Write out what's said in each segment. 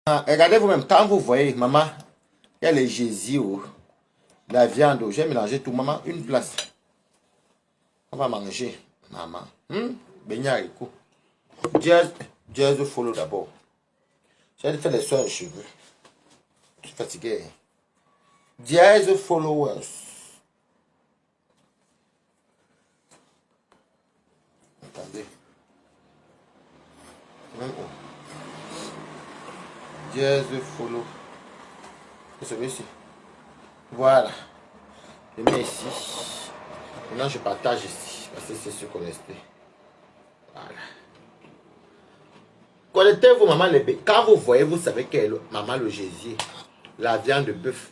Ah, regardez vous-même, quand vous voyez, maman, il y a les Jésus, la viande, j'ai mélangé tout, maman, une place. On va manger, maman. Beignet haricot. Dieu follow d'abord. J'ai fait les soins de cheveux. Je suis fatigué. Dieu followers. Attendez. Dieu follow. C'est ici. Voilà. Je mets ici. Maintenant, je partage ici. Parce que c'est ce qu'on restait. Voilà. Connectez-vous, maman, les bébés. Quand vous voyez, vous savez que maman, le gésier, la viande de bœuf.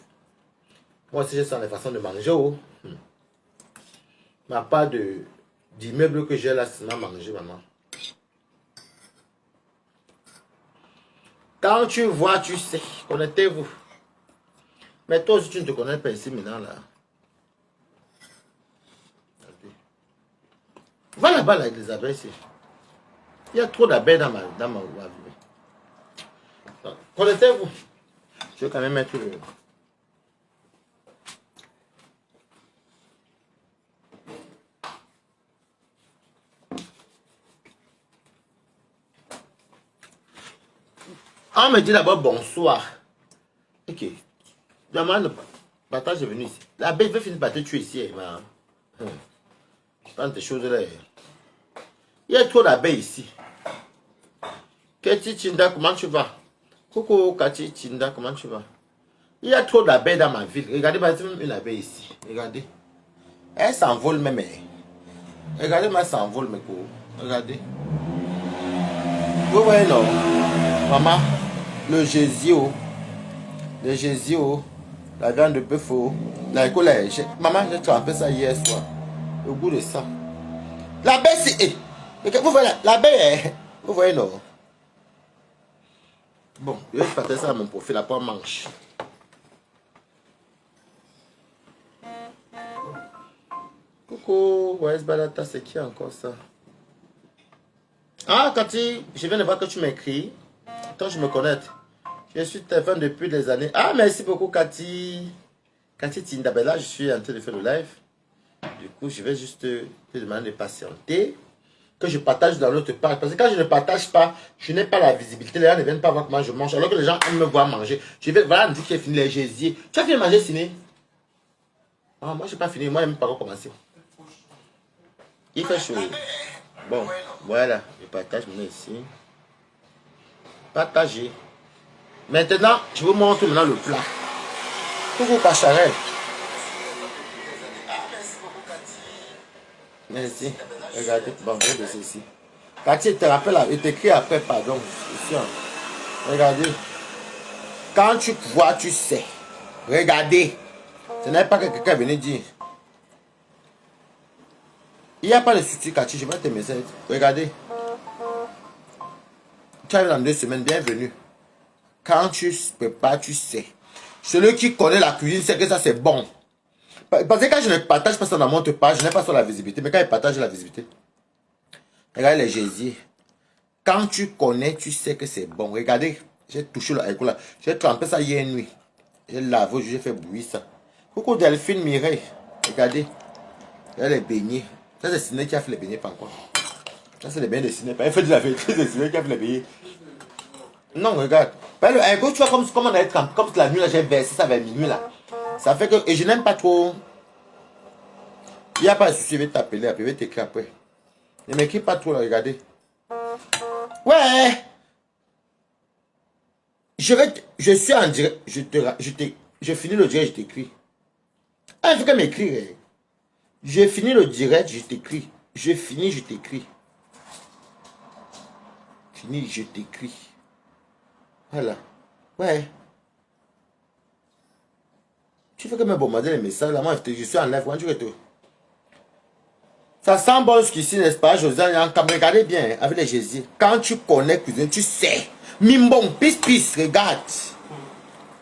Moi aussi, je sens la façon de manger. Oh. Ma part d'immeuble que j'ai là, c'est manger, maman. Quand tu vois, tu sais. Connectez-vous. Mais toi aussi, tu ne te connais pas ici maintenant, là. Va là-bas, là, Elisabeth, ici. Il y a trop d'abeilles dans ma vie. Connectez-vous. Je vais quand même mettre le... On me dit d'abord bonsoir. Ok. Demande le partage est venu ici. L'abeille veut finir par te tuer ici. Prends tes choses là. Il y a trop d'abeilles ici. Kati Chinda, comment tu vas? Coucou Kati Chinda, comment tu vas? Il y a trop d'abeilles dans ma ville. Regardez, il y a même une abeille ici. Regardez. Elle s'envole même. Regardez, elle s'envole mes coups. Regardez. Vous voyez non? Maman, le gésio. Le gésio. La viande de bœuf. La collège. Maman, j'ai trempé ça hier soir. Au goût de ça. L'abeille, c'est... Vous voyez, l'abeille, vous voyez non? Bon, je vais partager ça à mon profil, la pomme manche. Coucou, ouais, Balata, c'est qui encore ça? Ah, Cathy, je viens de voir que tu m'écris. Attends, je me connecte. Je suis ta fan depuis des années. Ah, merci beaucoup, Cathy. Cathy Tindabella, je suis en train de faire le live. Du coup, je vais juste te demander de patienter. Que je partage dans l'autre page. Parce que quand je ne partage pas, je n'ai pas la visibilité. Les gens ne viennent pas voir comment je mange. Alors que les gens aiment me voir manger. Je vais, voilà, on dit qu'il a fini les gésiers. Tu as fini de manger, Ciné? Ah, moi, je n'ai pas fini. Moi, je n'ai même pas recommencé. Il fait chaud. Bon, voilà. Je partage maintenant ici. Partager. Maintenant, je vous montre maintenant le plat. Coucou, Pacharel. Merci. Regardez, bon, je vais laisser ici. Cathy, te rappelle, il t'écrit après, pardon. Regardez. Quand tu vois, tu sais. Regardez. Ce n'est pas que quelqu'un venait dire. Il n'y a pas de souci, Cathy, je vais te mettre. Regardez. Tu arrives dans 2 semaines, bienvenue. Quand tu prépares, tu sais. Celui qui connaît la cuisine sait que ça c'est bon. Parce que quand je ne partage pas ça dans mon page, je n'ai pas sur la visibilité. Mais quand il partage la visibilité, regardez les gésiers. Quand tu connais, tu sais que c'est bon. Regardez, j'ai touché le là. J'ai trempé ça hier nuit. J'ai lavé, j'ai fait bouillir ça. Coucou Delphine Mireille. Regardez. Regardez les beignets. Ça c'est Ciné qui a fait les beignets, pas encore. Ça c'est les beignets de Ciné. Il fait de la vérité, c'est Ciné qui a fait les beignets. Non, regarde. Le tu vois comme on a été comme la nuit là, j'ai versé ça vers minuit là. Ça fait que. Et je n'aime pas trop. Il n'y a pas de souci, je vais t'appeler après, je vais t'écrire après. Ne m'écris pas trop là, regardez. Ouais! Je suis en direct. Je finis le direct, je t'écris. Ah, il faut qu'elle m'écrire. Je finis le direct, je t'écris. Je finis, je t'écris. Fini, je t'écris. Voilà. Ouais. Tu fais que me bombarder les messages là. Moi, je suis en live. Quand tu retournes. Ça sent bon jusqu'ici, n'est-ce pas, José? Regardez bien, avec les Jésus. Quand tu connais cuisine, tu sais. Mimbon, pis, regarde.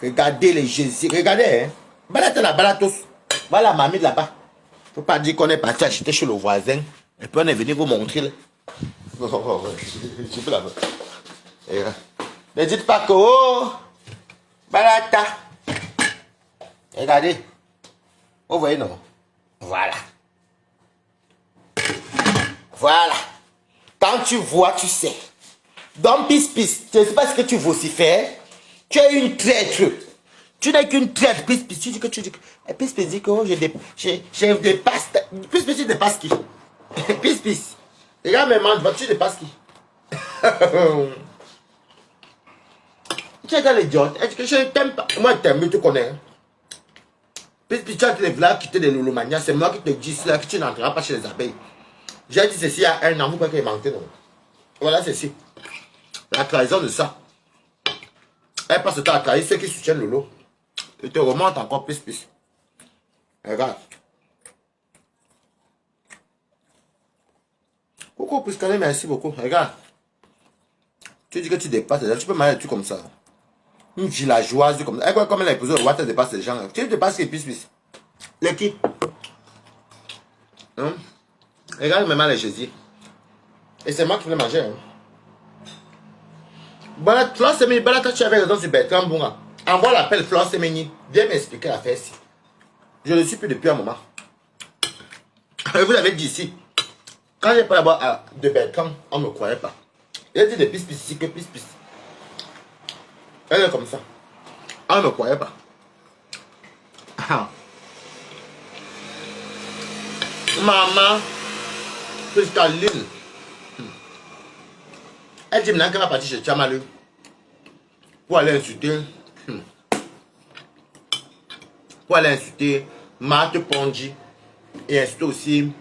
Regardez les Jésus. Regardez, hein. Balade la balade tous. Voilà, mamie là-bas. Faut pas dire qu'on est parti acheter chez le voisin. Et puis on est venu vous montrer. Là. Je peux la voir. Ne dites pas que, oh, balata. Regardez. Vous voyez, non? Voilà. Voilà. Quand tu vois, tu sais. Dans Pis, je ne sais pas ce que tu vocifères. Tu es une traître. Tu n'es qu'une traître. Pis, tu dis que tu dis que... Pis dit que oh, je dépasse... Pis, tu dépasses qui? Pis. Regarde mes mains, tu dépasses qui? Tu es dans l'idiote. Est-ce que je t'aime pas? Moi, je t'aime, tu connais. Pis, tu as les vlogs qui te des loulomanias. C'est moi qui te dis cela, que tu n'entreras pas chez les abeilles. J'ai dit ceci il y a un an, vous croyez qu'il est menté, non? Voilà ceci. La trahison de ça. Elle passe le temps à trahir ceux qui soutiennent Lolo. Et te remonte encore plus. Regarde. Coucou, Priscané, merci beaucoup. Regarde. Tu dis que tu dépasses les gens. Tu peux marier des trucs comme ça. Une villageoise comme ça. Elle voit comme elle a épousé le roi, elle dépasse les gens. Tu dépasses les plus. Les qui? Hein? Regarde même les Jésus. Et c'est moi qui voulais manger. Hein? Voilà, Flore Semeni, voilà, quand tu avais raison sur Bertrand Bunga. Envoie l'appel Flore Semeni. Viens m'expliquer l'affaire ici. Je ne suis plus depuis un moment. Et vous l'avez dit ici. Quand j'ai pas d'abord de Bertrand, on ne me croyait pas. Il a dit de pis ici que pis. Elle est comme ça. On ne me croyait pas. Maman, Priscaline. Elle dit maintenant qu'elle va partir chez Tchamalu pour aller insulter. Pour aller insulter Marthe Ponji et insulter aussi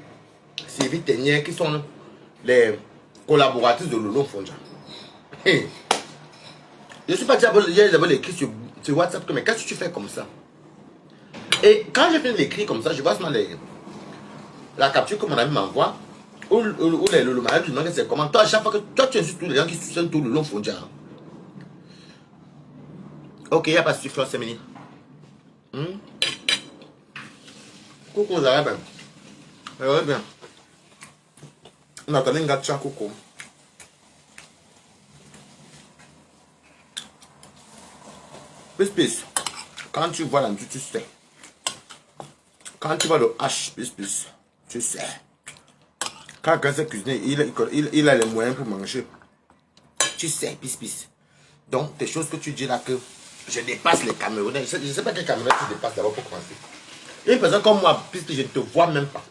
Sylvie Ténier qui sont les collaboratrices de Lolo Fonja. Je ne suis pas d'abord écrit sur WhatsApp, mais qu'est-ce que tu fais comme ça? Et quand j'ai fini d'écrire comme ça, je vois seulement la capture que mon ami m'envoie. Ou les Lolo Marais, tu demandes c'est comment. Toi, à chaque fois que toi, tu insultes tous les gens qui soutiennent tout le long Fonja. Ok, il n'y a pas de suffrage Semeni. Coucou, vous allez bien? Vous allez bien? On attendait une gacha, coucou. Pis. Quand tu vois l'enduit, tu sais. Quand tu vois le H, pis, tu sais. Quand quelqu'un sait cuisiner, il a les moyens pour manger. Tu sais, pis. Donc, des choses que tu dis là que je dépasse les Camerounais. Je ne sais pas quel Camerounais tu dépasses d'abord pour commencer. Une personne comme moi, puisque je ne te vois même pas.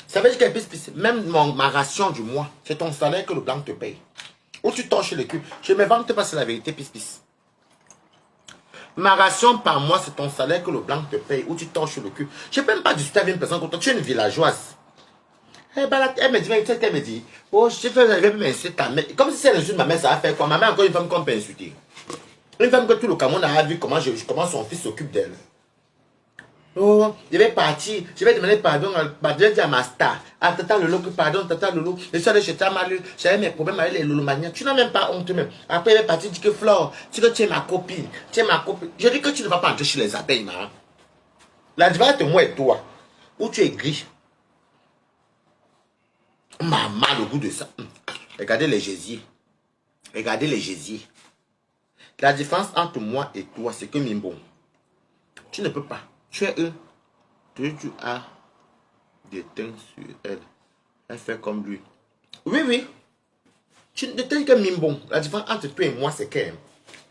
Ça veut dire que même ma ration du mois, c'est ton salaire que le blanc te paye. Ou tu torches le cul. Je ne m'invente pas, c'est la vérité, pis. Ma ration par mois, c'est ton salaire que le blanc te paye. Ou tu torches le cul. Je ne peux même pas discuter avec une personne comme toi. Tu es une villageoise. Elle me dit, oh, je vais m'insulter ta mère. Comme si c'est l'insulte de ma mère, ça va faire quoi? Ma mère, encore une femme qu'on peut insulter. Une femme que tout le Cameroun a vu comment son fils s'occupe d'elle. Oh, je vais partir, je vais demander pardon à ma star. À Tata Lolo, pardon, Tata Lolo. Je suis allé chez Tamalu, j'avais mes problèmes avec les Lolomaniens. Tu n'as même pas honte même. Après, elle est partie, dit que Flore, tu es ma copine. Tu es ma copine. Je dis que tu ne vas pas entrer chez les abeilles, ma. La diva te moi et toi. Où tu es gris. Maman, le goût de ça. Regardez les gésiers. Regardez les gésiers. La différence entre moi et toi, c'est que Mimbo, tu ne peux pas. Tu es eux. Tu as des teintes sur elle. Elle fait comme lui. Oui. Tu ne t'es que Mimbon. La différence entre toi et moi, c'est que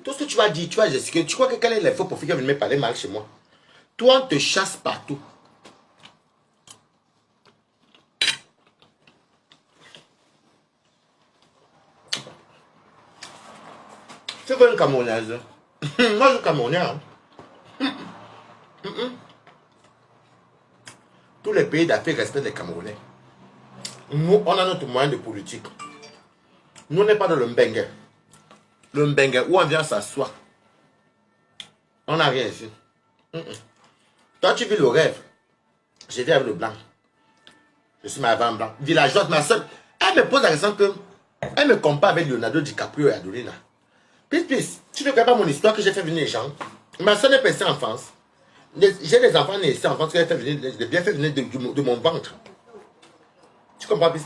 tout ce que tu vas dire, tu vas gesticuler. Tu crois que quel est l'effort pour venir me parler mal chez moi? Toi, on te chasse partout. Tu veux une Camerounaise? Moi, je suis Camerounais. Tous les pays d'Afrique respectent les Camerounais. Nous, on a notre moyen de politique. Nous, on n'est pas dans le Mbengue. Le Mbengue, où on vient s'asseoir. On n'a rien ici. Toi, tu vis le rêve. Je vis avec le blanc. Je suis ma femme blanc. Villageoise, ma soeur. Elle me pose la question que... Elle me compare avec Leonardo DiCaprio et Adolina. Pis, tu ne connais pas mon histoire que j'ai fait venir les gens. Ma soeur n'est pas ici en France. J'ai des enfants nés ici en France que j'ai bien fait venir de mon ventre. Tu comprends, Pis?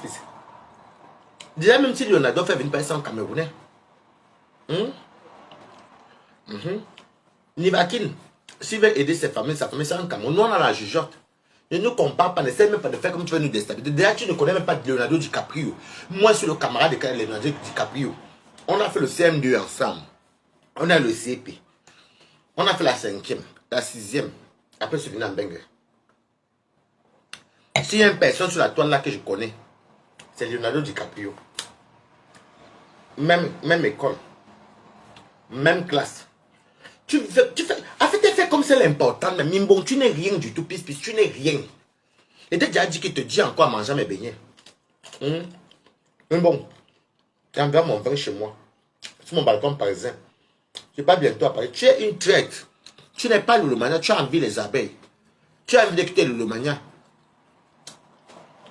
Déjà, même si Leonardo fait venir pas ici en Camerounais. Hum? Nivakin, s'il veut aider ses familles, sa famille, c'est un Cameroun. Nous, on a la jugeote. Ne nous compare pas, n'essaie même pas de faire comme tu veux nous déstabiliser. Déjà, tu ne connais même pas Leonardo DiCaprio. Moi, je suis le camarade de Leonardo DiCaprio. On a fait le CM2 ensemble. On a le CP. On a fait la 5e, la 6e. Après, c'est venu en Bengue. S'il y a une personne sur la toile là que je connais, c'est Leonardo DiCaprio. Même école. Même classe. Tu fais, en fait, tu fais comme c'est l'important, mais Mimbon, tu n'es rien du tout, pis, tu n'es rien. Et t'as déjà dit qu'il te dit encore à manger mes beignets. Mimbon, tu envoies mon vin chez moi, sur mon balcon parisien. Je ne vais pas bientôt apparaître. Tu es une traite. Tu n'es pas Lulumania, tu as envie les abeilles. Tu as envie d'écouter Lulumania.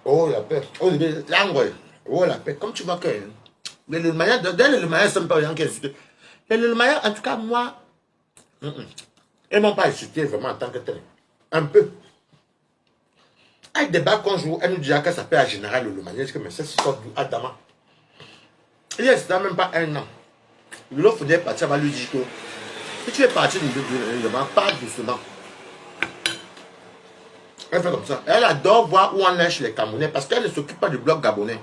Oh la paix. Oh l'angle. Oh la paix. Comme tu vois que les Lulumania, dans les Lulumania, ce ne sont pas les gens qui insultent. Les Lulumania, en tout cas, moi, ils m'ont pas insulté vraiment en tant que tel. Un peu. Avec des bas qu'on joue, elle nous dit qu'elle s'appelle la générale Lulumania. Je dis que mais ça, c'est quoi Adama. Il y a même pas un an. L'autre faudrait partir, va lui dire que si tu es parti de l'élément, pas doucement. Elle fait comme ça. Elle adore voir où on lèche les Camerounais parce qu'elle ne s'occupe pas du bloc gabonais.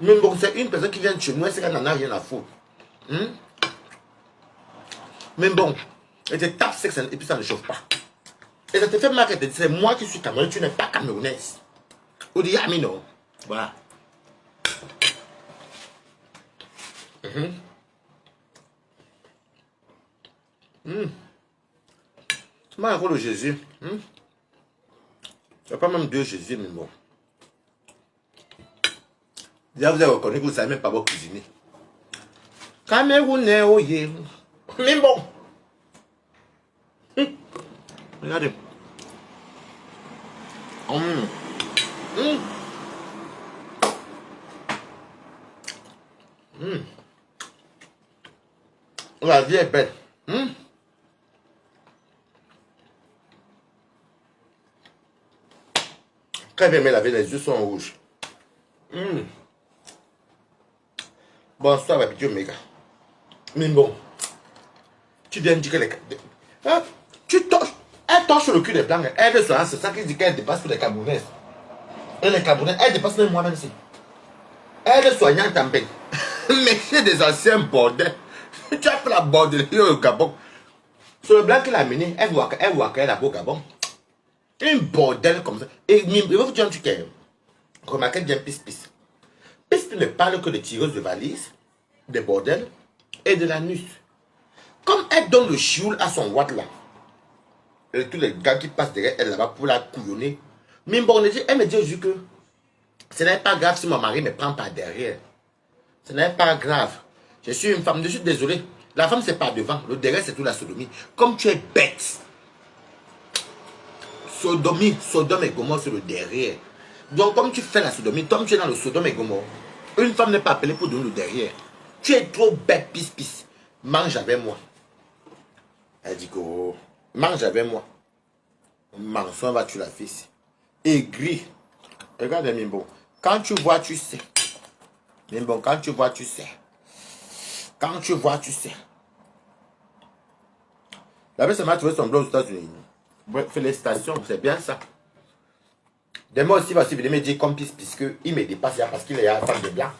Mais bon, c'est une personne qui vient de chez nous, c'est qu'elle n'en a rien à foutre. Mais bon, elle te tape sexe et puis ça ne chauffe pas. Et ça te fait mal qu'elle te dit, c'est moi qui suis Camerounais, tu n'es pas Camerounaise. On dit, ah mais non. Voilà. C'est pas encore le Jésus. Il n'y a pas même deux Jésus, mais bon. Déjà, vous avez reconnu que vous ne savez même pas vous cuisiner. Camerounais, oh yeah. Mais bon. Regardez. La vie est belle. Quand elle vient me laver, les yeux sont rouges. Bonsoir, Babi Omega. Mais bon, tu viens de dire que les... Hein? Tu torches. Elle torche le cul des blancs. Elle veut c'est ça qui dit qu'elle dépasse tous les Camerounaises. Et les Camerounais, elle dépasse même moi-même ici. Elle est soignante en paix. Mais c'est des anciens bordels. Tu as fait la bordellerie au Gabon. Sur le blanc qu'il a amené, elle voit qu'elle a beau Gabon. Un bordel comme ça. Et il va vous dire un truc. Remarquez bien Pis-Pis. Pis-Pis ne parle que de tireuses de valises, des bordels et de l'anus. Comme elle donne le chioul à son watt là, et tous les gars qui passent derrière elle là-bas pour la couillonner, mais bon, elle me dit juste que ce n'est pas grave si mon mari me prend par derrière. Ce n'est pas grave. Je suis une femme, je suis désolé. La femme c'est pas devant, le derrière c'est tout la sodomie. Comme tu es bête. Sodomie, Sodome et Gomorrhe c'est le derrière. Donc comme tu fais la sodomie, comme tu es dans le Sodome et Gomorrhe, une femme n'est pas appelée pour donner le derrière. Tu es trop bête, pis. Mange avec moi. Elle dit que oh, mange avec moi. Mensonge va tuer la fille. Aigri. Regarde Mimbo. Quand tu vois, tu sais. Mimbo, quand tu vois, tu sais. Quand tu vois, tu sais. La personne m'a trouvé son blog aux États-Unis. Félicitations, c'est bien ça. Demain aussi, il va venir me dire comme pis, puisqu'il me dépasse parce qu'il est à la femme de blanc.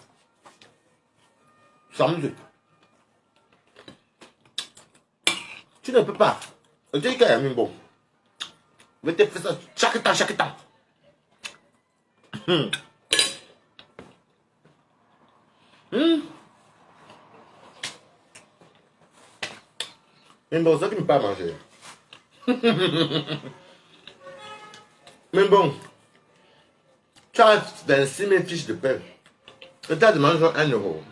Sans doute. Tu ne peux pas. Je dis qu'il y a un bon. Je te fais ça chaque temps. Mais bon, ça qui ne peut pas manger. Mais bon, tu as 26 000 fiches de paie. Et tu as demandé 1 euro.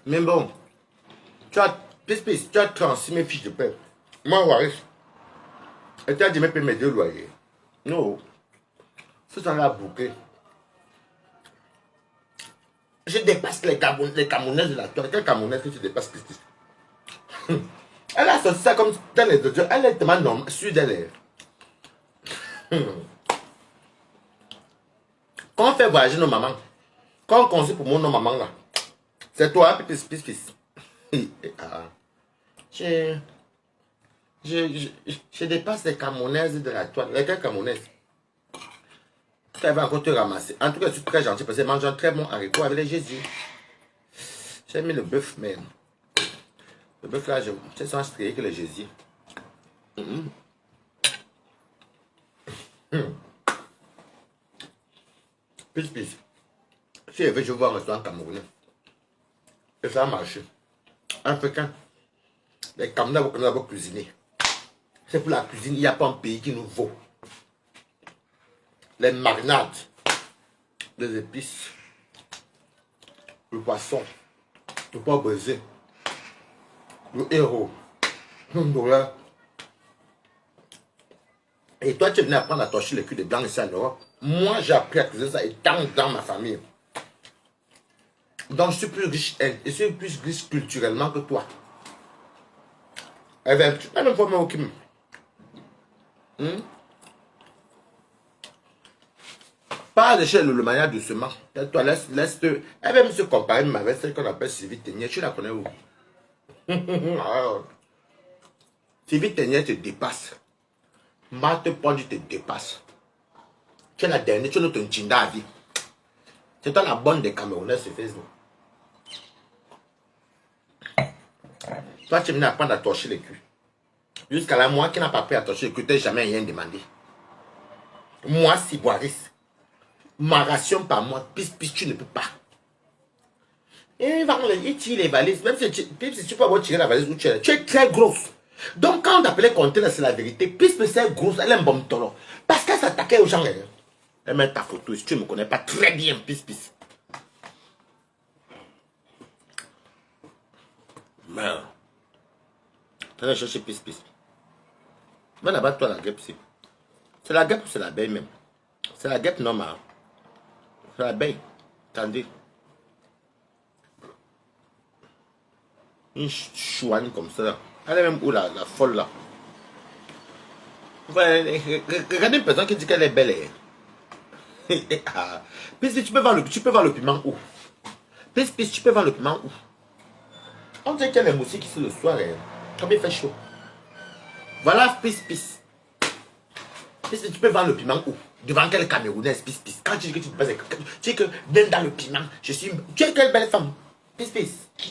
Mais bon, tu as 36 000 fiches de paie. Moi, Waris. Et tu as dit, mais paye mes 2 loyers. Non. Ce sont là bouquet. Je dépasse les Camerounaises de la toile. Quelle Camerounaise que tu dépasses plus? Elle a sorti ça comme dans les autres. Elle est tellement normale. Sur d'elle. Quand on fait voyager nos mamans, quand on conçoit pour nos mamans là, C'est toi, pis. Je dépasse les Camerounaises de la toile. Lesquelles Camerounaises? Elle va encore te ramasser. En tout cas, je suis très gentil parce qu'elle mange un très bon haricot avec les Jésus. J'ai mis le bœuf, mais le bœuf là, c'est sans strié que le Jésus. Pis. Si elle veut, je vois un restaurant camerounais. Et ça a marché. Africain. Les Camerounais vont cuisiner. C'est pour la cuisine, il n'y a pas un pays qui nous vaut. Les marinades, les épices, le poisson, le pois brisé, le héros, le dollar. Et toi, tu es venu apprendre à torcher le cul de blanc ici en Europe. Moi, j'ai appris à cuisiner ça étant dans ma famille. Donc, je suis plus riche culturellement que toi. Eh bien, tu peux me former au Kim. Pas de chez le manière doucement. Toi, laisse-te. Elle va même se comparer avec celle qu'on appelle Sylvie Ténier. Tu la connais où? Sylvie Ténier te dépasse. Marthe Pondy te dépasse. Tu es la dernière, tu es notre Nchinda à vie. C'est toi la bonne des Camerounais sur Facebook. Toi, tu es venu apprendre à torcher les culs. Jusqu'à là, moi qui n'ai pas appris à torcher les culs, tu n'as jamais rien demandé. Moi, si Boiris, ma ration par mois, pis, tu ne peux pas. Et il tire les valises. Même si tu peux avoir tiré la valise où tu es très grosse. Donc, quand on appelait conteneur, c'est la vérité. Pis, c'est grosse, elle est un bon tolo. Parce qu'elle s'attaquait aux gens. Elle met ta photo, si tu ne me connais pas très bien, pis. Merde. Tu vas chercher pis. Va là-bas, toi, la guêpe, c'est la guêpe ou c'est l'abeille même? C'est la guêpe normale. C'est l'abeille. Attendez. Une chouane comme ça. Elle est même où la folle là? Regardez une personne qui dit qu'elle est belle. Pis, tu peux voir le piment où? Pis, tu peux voir le piment où? On dirait qu'il y a les moustiques ici le soir. Comme il fait chaud. Voilà, pis. Pis, tu peux voir le piment où? Devant quelle Camerounaise, pis. Quand tu dis que tu dis que même dans le piment, je suis. Tu es quelle belle femme? Pis.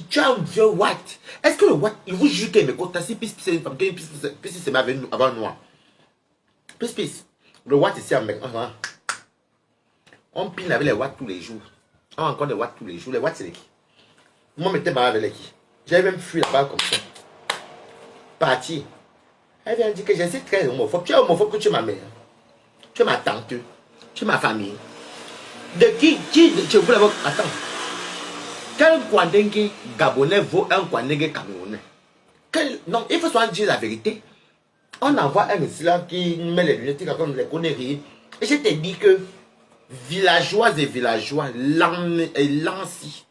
Tu as un vieux white. Est-ce que le white, il vous jure qu'il me compte si pis c'est une femme, pis c'est ma venue avant noir. Pis. Le white ici en mec. On pile avec les watts tous les jours. On a encore des watts tous les jours. Les watts, c'est les qui? Moi, je m'étais marié avec les qui? J'avais même fui là-bas comme ça. Parti. Elle vient dire que je suis très homophobe. Tu es homophobe que tu es ma mère. Tu es ma tante. Tu es ma famille. De qui tu voulais avoir. Attends. Quel Kwandengue Gabonais vaut un Kwandengue Camerounais? Non, il faut soit dire la vérité. On envoie un islam qui met les lunettes comme les conneries. Et je t'ai dit que villageoises et villageois, Lancy.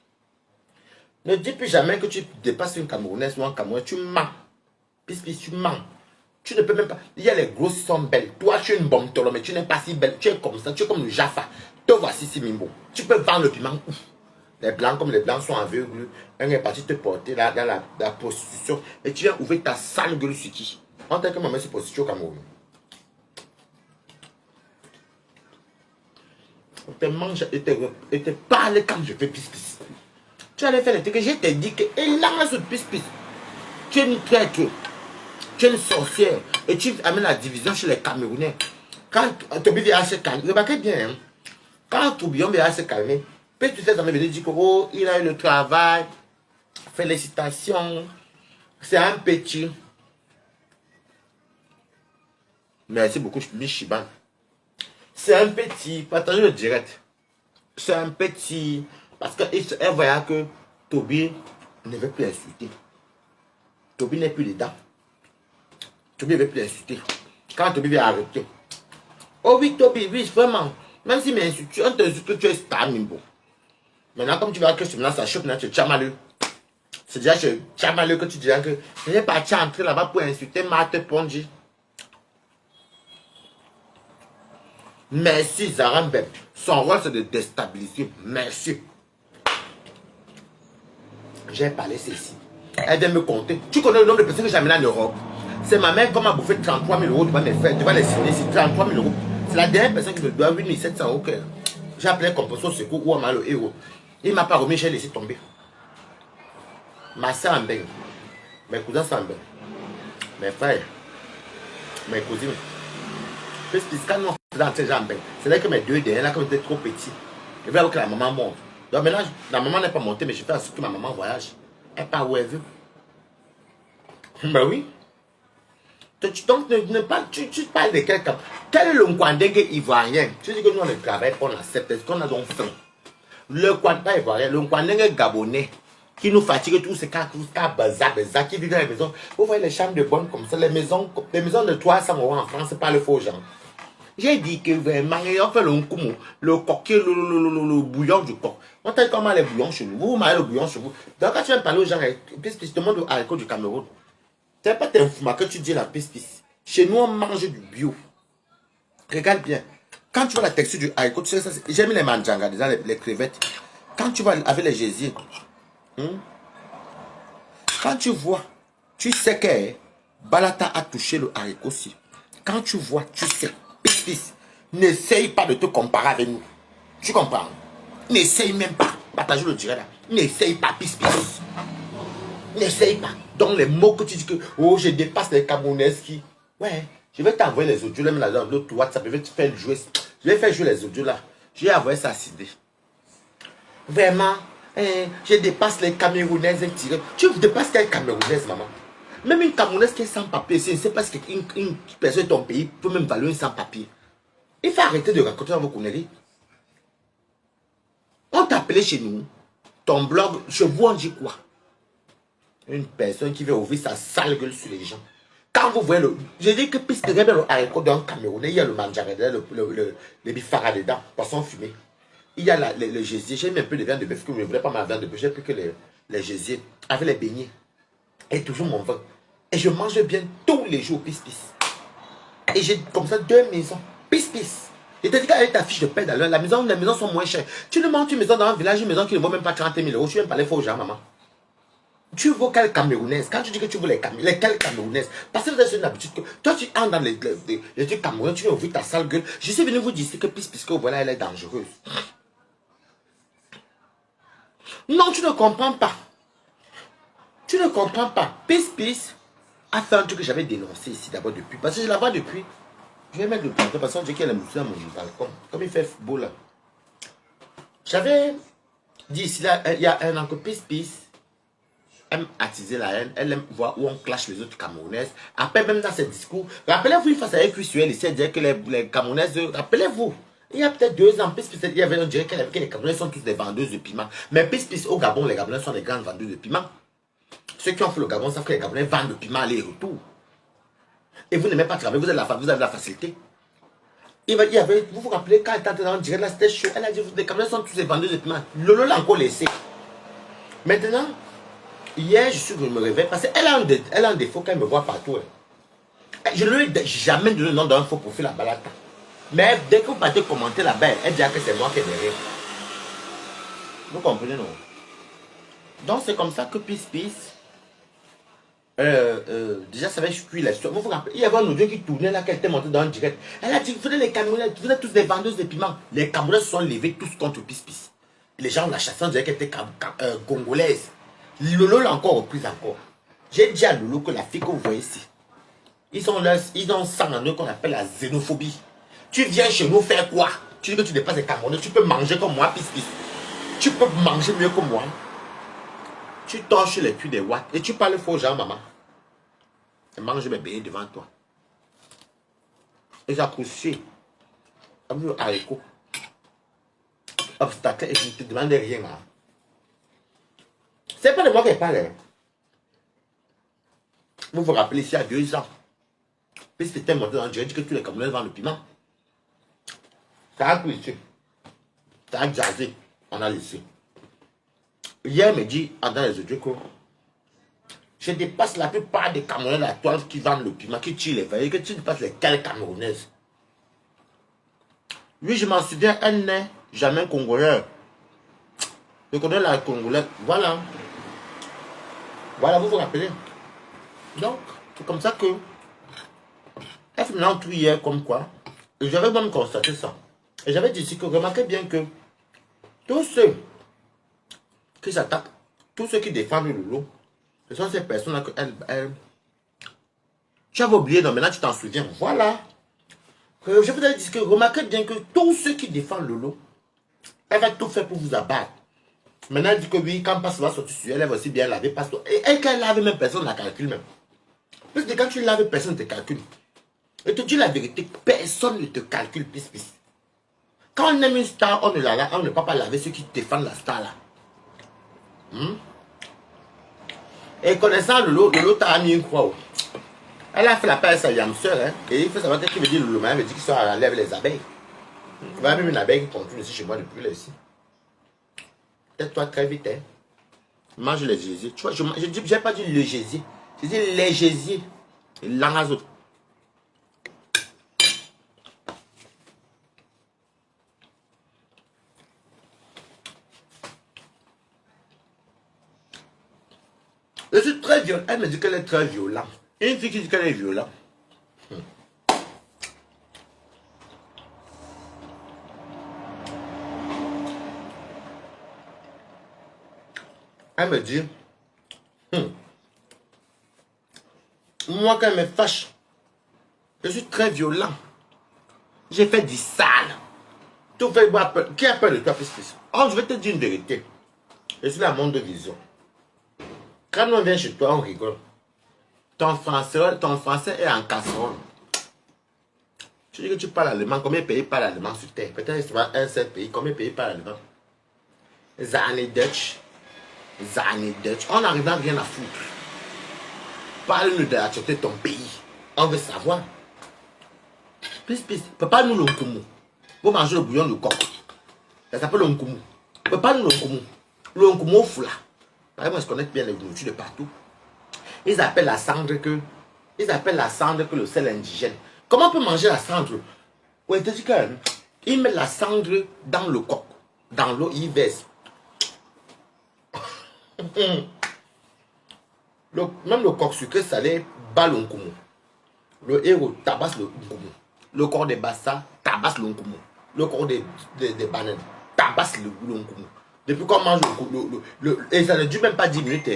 Ne dis plus jamais que tu dépasses une Camerounaise ou un Camerounais. Tu mens. Pis, tu mens. Tu ne peux même pas. Il y a les grosses qui sont belles. Toi, tu es une bombe tolo, mais tu n'es pas si belle. Tu es comme ça. Tu es comme le Jaffa. Te voici, Simimbo. Tu peux vendre le piment où? Les blancs, comme les blancs sont aveugles. Un est parti te porter là, dans la prostitution. Et tu viens ouvrir ta sale gueule sur qui? En tant que maman, c'est prostitution au Cameroun. On te mange et te parle quand je fais pis. Tu allais faire le truc que je t'ai dit que et là, ce pis. Tu es une traître. Tu es une sorcière. Et tu amènes la division chez les Camerounais. Quand Tobi vient à se calmer, remarquez bien, hein? Quand Toubion vient à se calmer, puis tu sais, ça me venir dire que oh, il a eu le travail, félicitations, c'est un petit. Merci beaucoup, Michiban. C'est un petit, partagez le direct. C'est un petit, parce qu'elle voyait que Tobi ne veut plus insulter. Tobi n'est plus dedans. Tobi ne veut plus insulter. Quand Tobi vient arrêter. Oh oui, Tobi, oui, vraiment. Même si m'insulte, on te dit que tu es star, Mimbo. Maintenant, comme tu vois que maintenant ça choque, tu es chamaleux. C'est déjà chez chamaleux que tu diras que je n'ai pas entrer là-bas pour insulter Marthe Pondy. Merci, Zarambem. Son rôle, c'est de déstabiliser. Merci. j'ai parlé ceci. Elle vient me compter. Tu connais le nombre de personnes que j'ai amenées en Europe? C'est ma mère qui m'a bouffé 33 000 € devant mes frères, devant les signer, c'est 33 000 €. C'est la dernière personne qui me doit 8 700 €. J'ai appelé compensation au secours ou à mal le héros. Il ne m'a pas remis, j'ai laissé tomber. Ma soeur en baigne. Mes cousins s'en baignent. Mes frères. Mes cousines. Puisque quand nous sommes en baigne, c'est là que mes deux derniers, là, comme étaient trop petits. Je veux que la maman monte. Donc maintenant, la maman n'est pas montée, mais je fais en sorte que ma maman voyage. Elle part où elle veut. Ben oui. Donc, tu parles de quelqu'un. Quel est le Nkwandengue ivoirien? Tu dis que nous, on ne travaille pas, on accepte. Est-ce qu'on a donc faim? Le Nkwandengue ivoirien, le Nkwandengue gabonais, qui nous fatigue tous ces cas, qui vivent dans les maisons. Vous voyez les chambres de bonne comme ça, les maisons de 300 € en France, c'est pas le faux genre. J'ai dit que vraiment, on fait le coquille, le bouillon du coq. On t'a dit comment les bouillons chez nous. Vous mariez le bouillon chez vous. Donc quand tu viens parler aux gens, puisque je te demande au haricot du Cameroun, tu n'es pas tes fuma que tu dis la pisse. Chez nous, on mange du bio. Regarde bien. Quand tu vois la texture du haricot, tu sais ça. J'ai mis les manjangas, les crevettes. Quand tu vois avec les gésiers, quand tu vois, tu sais que Balata a touché le haricot aussi. Quand tu vois, tu sais. Pisse. N'essaye pas de te comparer avec nous. Tu comprends? N'essaye même pas. Partage le direct là. N'essaye pas, pisse. N'essaye pas. Donc les mots que tu dis que oh je dépasse les Camerounaises qui. Ouais, je vais t'envoyer les audios même là dans l'autre WhatsApp. Je vais te faire jouer. Je vais faire jouer les audios là. Je vais envoyer ça à Sidé. Vraiment, je dépasse les Camerounaises. Tu dépasses quelle Camerounaise, maman? Même une Camerounaise qui est sans papier, je ne sais pas si une personne de ton pays peut même valoir une sans papier. Il faut arrêter de raconter dans vos conneries. On t'appelait chez nous, ton blog, chez vous on dit quoi? Une personne qui veut ouvrir sa sale gueule sur les gens. Quand vous voyez le... Je dis que puisque il y a le haricot d'un Camerounais, il y a le manjaredin, le bifara dedans, poisson fumé. Il y a le gésier, j'ai mis un peu de viande de bœuf, que je ne voulais pas ma viande de bœuf, j'ai pris que les gésiers, avec les beignets. Et toujours mon vin. Et je mange bien tous les jours, pisse. Et j'ai comme ça 2 maisons, pisse. Et tu as dit qu'avec ta fiche de paie d'ailleurs, les maisons sont moins chères. Tu ne montes une maison dans un village, une maison qui ne vaut même pas 30 000 €. Tu viens parler faux aux gens, maman. Tu veux quelle Camerounaise? Quand tu dis que tu veux quelle Camerounaises? Parce que vous avez une habitude que toi tu entres dans les trucs camerounais, tu viens ouvrir ta sale gueule. Je suis venu vous dire que puisque voilà, elle est dangereuse. Non, tu ne comprends pas. Tu ne comprends pas. Pisse a fait un truc que j'avais dénoncé ici d'abord depuis. Parce que je la vois depuis. Je vais mettre le plantain parce qu'on dit qu'elle est moussée à mon balcon. Comme il fait beau là. J'avais dit ici là, il y a un an que Pisse aime attiser la haine, elle aime voir où on clash les autres Camerounaises. Après, même dans ses discours, rappelez-vous, il face avec Cuisuel, il disait que les Camerounaises, rappelez-vous, il y a peut-être 2 ans, il y avait, on dirait que les Camerounaises sont tous des vendeuses de piment. Mais au Gabon, les Gabonais sont des grandes vendeuses de piment. Ceux qui ont fait le Gabon savent que les Gabonais vendent le piment aller-retour. Et vous n'aimez pas travailler, vous avez la facilité. Vous vous rappelez, quand elle était en direct, là, c'était chaud. Elle a dit, les Camerounais sont tous des vendeuses de piment. Lolo l'a encore laissé. Maintenant, hier, je suis venu me réveiller parce qu'elle a un défaut qu'elle me voit partout. Je ne lui ai jamais donné le nom d'un faux profil à Balata. Mais dès que vous partez commenter là-bas, elle dit que c'est moi qui ai derrière. Vous comprenez, non? Donc, c'est comme ça que Pisse, déjà, ça va cuire la histoire. Vous vous rappelez, il y avait un audio qui tournait là, qu'elle était montée dans un direct. Elle a dit, vous êtes les Camerounais, vous êtes tous des vendeuses de piments. Les Camerounais se sont levés tous contre Pisse. Les gens la chassaient, on dirait qu'elle était congolaise. Lolo l'a encore reprise encore. J'ai dit à Lolo que la fille que vous voyez ici, ils ont ça en eux qu'on appelle la xénophobie. Tu viens chez nous faire quoi? Tu dis que tu dépasses les Camerounais, tu peux manger comme moi, Pisse. Tu peux manger mieux que moi. Tu torches les culs des watts et tu parles faux gens, maman. Et mange mes bébés devant toi. Et j'apprécie. Comme le haricot. Obstacle et je ne te demande rien. Hein. C'est pas de moi qui parle. Hein. Vous vous rappelez ici à 2 ans. Puis c'était monté dans le direct que tous les Camerounais vendent le piment. Ça a pris ici. Ça a jazzé. On a laissé. Hier, il me dit, dans les audios, que je dépasse la plupart des Camerounais de la toile qui vendent le piment, qui tirent les veilles, que tu dépasses les quelles Camerounaises. Oui, je m'en souviens, elle n'est jamais congolaise. Je connais la congolaise, voilà. Voilà, vous vous rappelez. Donc, c'est comme ça que elle fait maintenant tout hier comme quoi. Et j'avais même constaté ça. Et j'avais dit ici que remarquez bien que tous ceux qui s'attaquent, tous ceux qui défendent le lot, ce sont ces personnes-là que tu avais oublié, non, maintenant tu t'en souviens. Voilà. Je vous avais dit que remarquez bien que tous ceux qui défendent le lot, elle va tout faire pour vous abattre. Maintenant, elle dit que oui, quand passe va sortir sur elle, elle va aussi bien laver. Parce que, et elle, quand elle lave, même personne ne la calcule même. Parce que quand tu laves, personne ne te calcule. Et te dis la vérité, personne ne te calcule, pis. Quand on aime une star, on ne peut pas laver ceux qui défendent la star là. Et connaissant le lot t'a mis une croix. Elle a fait la paix à sa yamseur, hein, et il faut savoir qu'est-ce qu'il veut dire le loma, il veut dire qu'il soit à avec les abeilles. Il va même une abeille qui continue ici chez moi depuis là ici. Tais-toi très vite, hein. Mange les gésiers. Tu vois, je n'ai pas dit le gésier. J'ai dit les gésiers. Et l'angazo. Je suis très violent. Elle me dit qu'elle est très violente. Une fille qui dit qu'elle est violente. Elle me dit, moi quand elle me fâche, je suis très violent. J'ai fait du sale. Tout fait boire peur. Qui a peur de toi, plus? Oh, je vais te dire une vérité. Je suis la monde de vision. Quand on vient chez toi, on rigole. Ton français est en casserole. Tu dis que tu parles allemand. Combien de pays parlent allemand sur terre? Peut-être un seul pays. Combien de pays parlent allemand? Zane Dutch. On n'arrive à rien à foutre. Parle-nous de la sûreté de ton pays. On veut savoir. Pis. Papa nous l'onkumu. Vous mangez le bouillon de coq. Ça s'appelle l'onkumu. Papa nous l'onkumu. L'onkumu au foula. Par exemple, je connais bien les nourritures de partout. Ils appellent la cendre que le sel indigène. Comment on peut manger la cendre? Ouais, tu dis qu'ils mettent la cendre dans le coq. Dans l'eau, ils versent. Même le coq sucré salé bat l'onkumu. Le héros tabasse le nkumu. Le corps des bassas tabasse l'onkumu. Le corps des bananes tabasse l'onkumu. Depuis qu'on mange et ça ne dure même pas 10 minutes.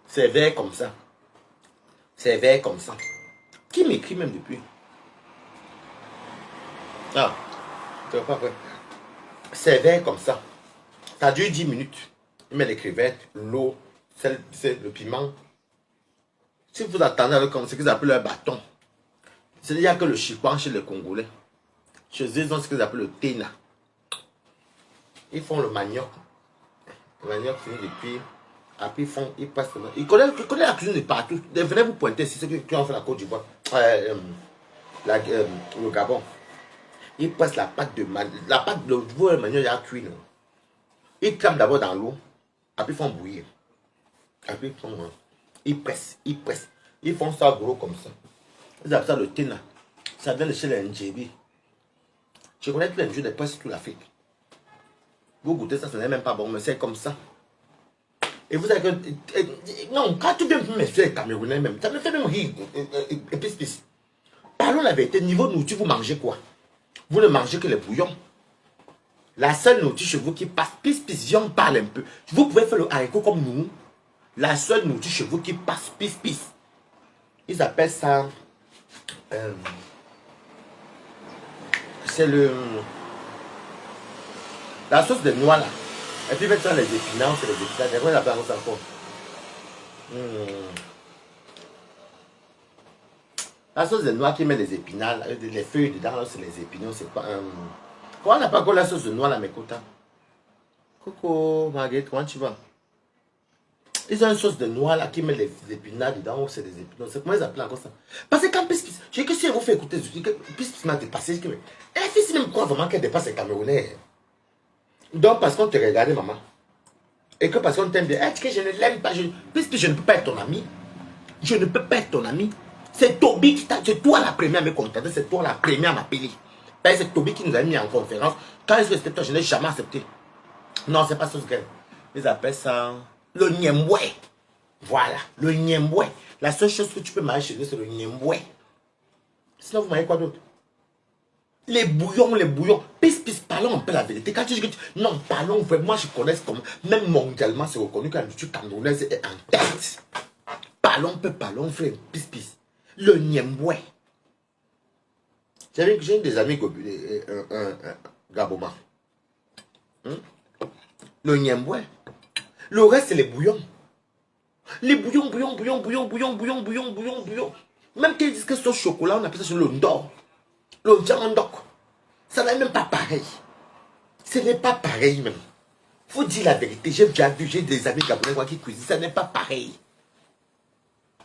C'est vert comme ça. C'est vert comme ça. Qui m'écrit même depuis? Ah, tu vois pas vrai. C'est vert comme ça. Ça dure 10 minutes. Il met les crevettes, l'eau, le piment. Si vous attendez avec ce qu'ils appellent un bâton, il n'y a que le chikwang chez les Congolais. Chez eux, ils ont ce qu'ils appellent le tena. Ils font le manioc. Le manioc fini depuis. Après, ils passent. Ils connaissent la cuisine de partout. Venez vous pointer si c'est qui ont fait la Côte d'Ivoire. Le Gabon. Ils passent la pâte de manioc. La pâte de manioc, il y a cuit. Ils crament d'abord dans l'eau. Après, ils font bouillir. Après, ils pressent. Ils font ça gros comme ça. Ils appellent ça le tena. Ça vient de chez les Ndjébi. Je connais tous les jeux de presse toute l'Afrique. Vous goûtez ça, ce n'est même pas bon, mais c'est comme ça. Et vous savez que. Non, quand tu viens me faire les Camerounais même, ça me fait même rire. Et pis. Parlons la vérité, niveau nourriture, vous mangez quoi? Vous ne mangez que les bouillons. La seule nourriture chez vous qui passe, pis, j'en parle un peu. Vous pouvez faire le haricot comme nous. La seule nourriture chez vous qui passe, pis. Ils appellent ça. C'est la sauce de noix là. Et puis mettre ça les épinards, c'est les épinards. Des fois, ils appellent ça encore. La sauce de noix qui met les épinards, les feuilles dedans, c'est les épinards. C'est pas Comment on n'a pas encore la sauce de noix là, mes cotas? Coucou, Marguerite, comment tu vas? Ils ont une sauce de noix là qui met les épinards dedans, c'est des épinards. C'est comment ils appellent encore ça? Parce que quand Pis, je sais que si elle vous fait écouter, je dis que Pis m'a dépassé. Elle fils même croit vraiment qu'elle dépasse les Camerounais. Donc parce qu'on te regarde, maman. Et que parce qu'on t'aime bien. Est-ce que je ne l'aime pas? Pis, je ne peux pas être ton ami. Je ne peux pas être ton ami. C'est Toby qui t'a. C'est toi la première à me contacter. C'est toi la première à m'appeler. C'est Toby qui nous a mis en conférence. Quand je respecte toi, je n'ai jamais accepté. Non, c'est pas sauce graine. Ils appellent ça le niemwe. Voilà, le niemboué. La seule chose que tu peux manger chez eux, c'est le niemboué. Sinon, vous mangez quoi d'autre? Les bouillons. Pisse, parlons un peu la vérité. Quand tu dis que non, parlons vraiment, moi je connais comme, même mondialement, c'est reconnu que la nourriture camerounaise est en tête. Parlons, frère, pisse. Le niemboué. J'ai des amis Gaboma. Le niemboué. Le reste, c'est les bouillons. Les bouillons. Même qu'ils disent que ce chocolat, on appelle ça le ndor. Le ndok. Ça n'est même pas pareil. Ce n'est pas pareil même. Faut dire la vérité. J'ai déjà vu, j'ai des amis gabonais qui cuisinent. Ça n'est pas pareil.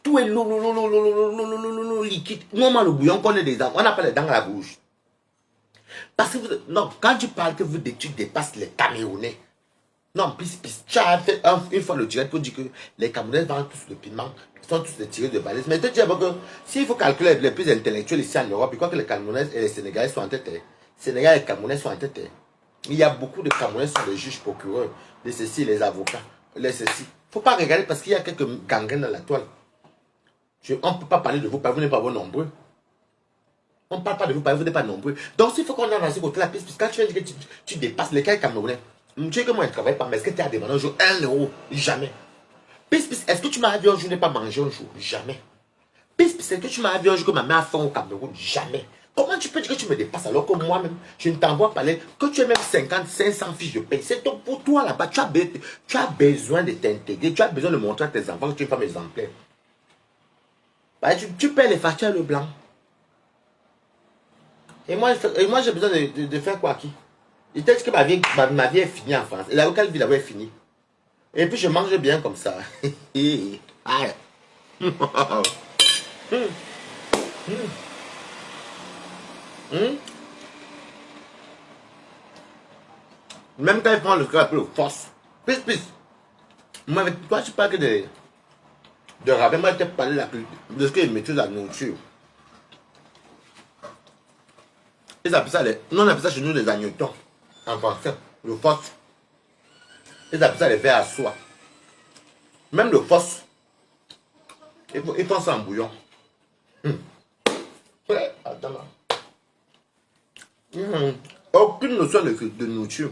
Tout est liquide. Normalement, le bouillon qu'on a des dents, on n'a pas les dents à la bouche. Parce que non, quand tu parles que tu dépasses les Camerounais. Non, pisse. Tu as fait une fois le direct pour dire que les Camerounais vendent tous le piment, ils sont tous les tirés de balise. Mais je te dis que s'il faut calculer les plus intellectuels ici en Europe, je crois que les Camerounais et les Sénégalais sont en tête. Sénégal et les Camerounais sont en tête. Il y a beaucoup de Camerounais qui sont les juges procureurs, les ceci, les avocats, les ceci. Il ne faut pas regarder parce qu'il y a quelques gangrènes dans la toile. On ne peut pas parler de vous, parce que vous n'êtes pas nombreux. On ne parle pas de vous, parce que vous n'êtes pas nombreux. Donc s'il faut qu'on a dans ce côté-là, puisque quand tu viens dire que tu dépasses les cas Camerounais, tu sais que moi je ne travaille pas, mais est-ce que tu as demandé un jour 1 euro? Jamais. Est-ce que tu m'as vu un jour ne pas manger un jour? Jamais. Est-ce que tu m'as vu un jour que ma mère a faim au Cameroun? Jamais. Comment tu peux dire que tu me dépasses alors que moi-même, je ne t'envoie pas que tu aies même 50, 500 fiches de paye? C'est donc pour toi là-bas, tu as besoin de t'intégrer, tu as besoin de montrer à tes enfants que tu es une femme exemplaire. Bah, tu payes les factures le blanc. Et moi j'ai besoin de faire quoi qui? Il t'a dit que ma vie est finie en France. Et la locale vie là-bas est finie. Et puis je mange bien comme ça. Même quand ils font le truc un peu force. Pisse. Moi avec toi tu parles que de rabais. Moi je t'ai parlé de ce qu'ils maîtrisent la nourriture. Ils appellent ça nous on appelle ça chez nous les agnotons. En français. Le force. Ils appellent ça les verres à soie. Même le force. Ils font ça en bouillon. Ouais, attends là. Aucune notion de nourriture.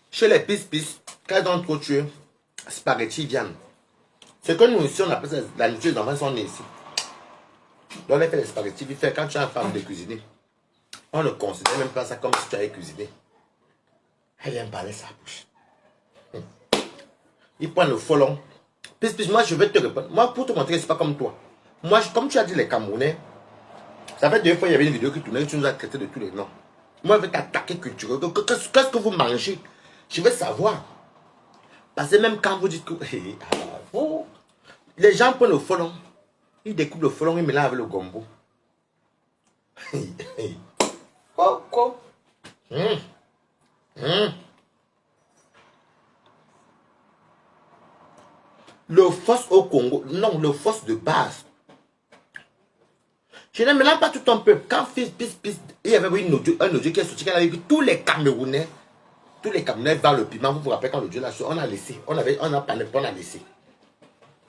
Chez les pisse, quand ils ont trop tué, spaghetti viande. C'est que nous ici, on appelle ça la nourriture des enfants sont nés ici. Donc on a fait les spaghettis, quand tu as une femme de cuisiner, on ne considère même pas ça comme si tu avais cuisiné. Elle vient parler sa bouche. Il prend le folon. Pisse, moi je vais te répondre. Moi pour te montrer que c'est pas comme toi. Moi, comme tu as dit les Camerounais, ça fait 2 fois il y avait une vidéo qui tournait, tu nous as traité de tous les noms. Moi je vais t'attaquer culturellement. Qu'est-ce que vous mangez? Je veux savoir. Parce que même quand vous dites que les gens prennent le folon, ils découpent le folon, ils mélangent avec le gombo. Quoi? Le fosse au Congo, non, le fosse de base. Je ne mélange pas tout un peuple. Quand pisse, il y avait un audio qui est sorti, qui a dit que tous les Camerounais vendent le piment. Vous vous rappelez quand l'audio là, on a laissé, on a parlé, on a laissé.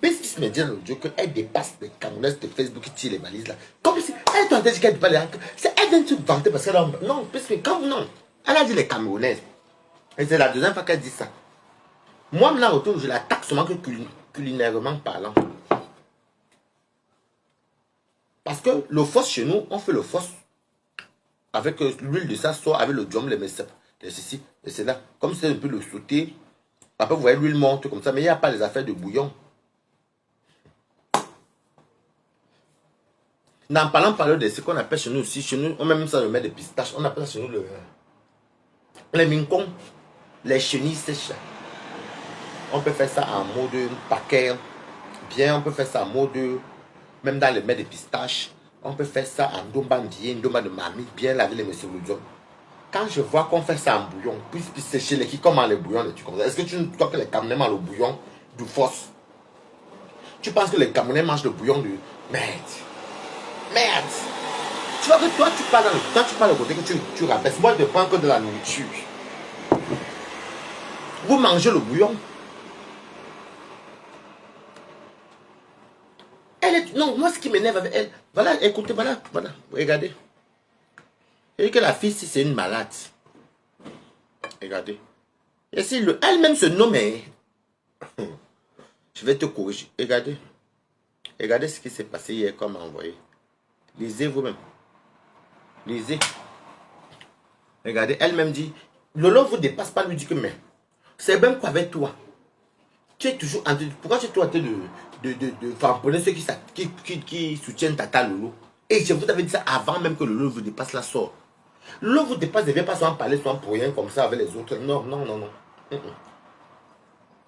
Pisse me dit l'audio qu'elle dépasse les Camerounais de Facebook qui tirent les valises là. Comme si elle tentait de dire qu'elle dépasse les Camerounais. C'est elle vient se vanter parce qu'elle a... Non, Pisse, quand non. Elle a dit les Camerounaises. Et c'est la deuxième fois qu'elle dit ça. Moi, maintenant, autour, je l'attaque seulement que culinairement parlant. Parce que le fosse chez nous, on fait le fosse avec l'huile de ça, soit avec le diom, les messèpes, les ceci, et c'est là. Comme c'est un peu le sauté. Après, vous voyez, l'huile monte comme ça, mais il n'y a pas les affaires de bouillon. En parlant de ce qu'on appelle chez nous aussi, chez nous, on met même ça le met des pistaches, on appelle ça chez nous les mincons, les chenilles sèches. On peut faire ça en mode paquet, bien, on peut faire ça en mode, même dans le mets des pistaches, on peut faire ça en dombandie, une domba de mamie, bien laver les messieurs le diom. Quand je vois qu'on fait ça en bouillon, puis sécher les qui comment les bouillons, est-ce que tu crois que les Camerounais mangent le bouillon du force? Tu penses que les Camerounais mangent le bouillon du... Merde. Tu vois que toi, tu parles le côté que tu rabaisses. Moi, je ne prends que de la nourriture. Vous mangez le bouillon. Elle est... Non, moi ce qui m'énerve avec elle... Voilà, écoutez, voilà. Regardez. Et que la fille, si c'est une malade. Regardez. Et si elle-même se nomme... Je vais te corriger. Regardez. Regardez ce qui s'est passé hier qu'on m'a envoyé. Lisez vous-même. Lisez. Regardez, elle-même dit... Lolo vous dépasse pas, lui dit que mais... C'est même quoi avec toi? Tu es toujours en train de... Pourquoi tu es toujours en train de tamponner ceux qui soutiennent Tata Lolo? Et je vous avais dit ça avant même que Lolo vous dépasse la sort. Lolo vous dépasse, ne vient pas soit en parler, soit pour rien comme ça avec les autres. Non.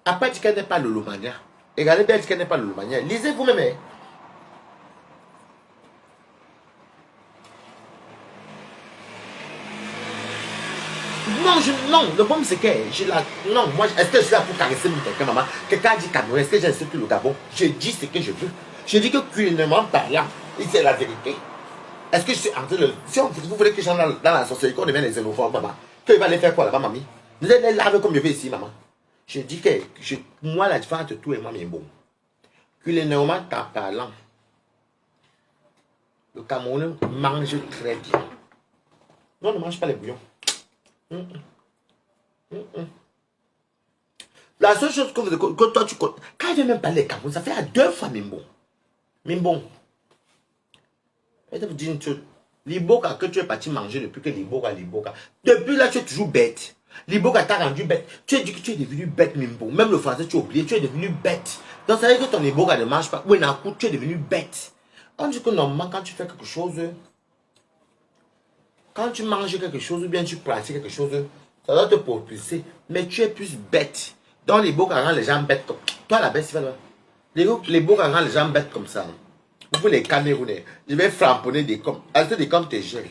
Après, elle dit qu'elle n'est pas Lolomania. Regardez bien, elle dit qu'elle n'est pas Lolomania. Lisez vous-même. Hein. Non, le problème c'est que non, moi, est-ce que je suis là pour caresser quelqu'un, maman? Quelqu'un a dit Cameroun, est-ce que j'insulte le Gabon? Je dis ce que je veux. Je dis que culinairement parlant, c'est la vérité. Est-ce que je suis en train de... Si vous voulez que j'entre dans la sorcellerie, qu'on devienne les xénophobes, maman, qu'il va aller faire quoi là-bas, mamie? Vous êtes là comme je vais ici, maman. Je dis que moi, la différence entre tout et moi, mais bon. Culinairement parlant, le Cameroun mange très bien. Non, ne mange pas les bouillons. La seule chose que toi tu connais, quand il vient même parler Cameroun, ça fait à 2 fois Mimbo. Mimbo. Je vais vous dire une chose. L'Iboka que tu es parti manger depuis que l'Iboka. Depuis là, tu es toujours bête. L'Iboka t'a rendu bête. Tu as dit que tu es devenu bête, Mimbo. Même le français, tu as oublié, tu es devenu bête. Donc ça veut dire que ton Iboka ne mange pas. Oui, d'un coup, tu es devenu bête. On dit que normalement, quand tu fais quelque chose, quand tu manges quelque chose ou bien tu pratiques quelque chose, ça doit te propulser. Mais tu es plus bête. Donc les beaux rend les gens bêtes comme... Toi la bête, c'est pas les beaux rend les gens bêtes comme ça. Vous les Camerounais, je vais flamponner des coms. Est-ce que des coms t'es géré?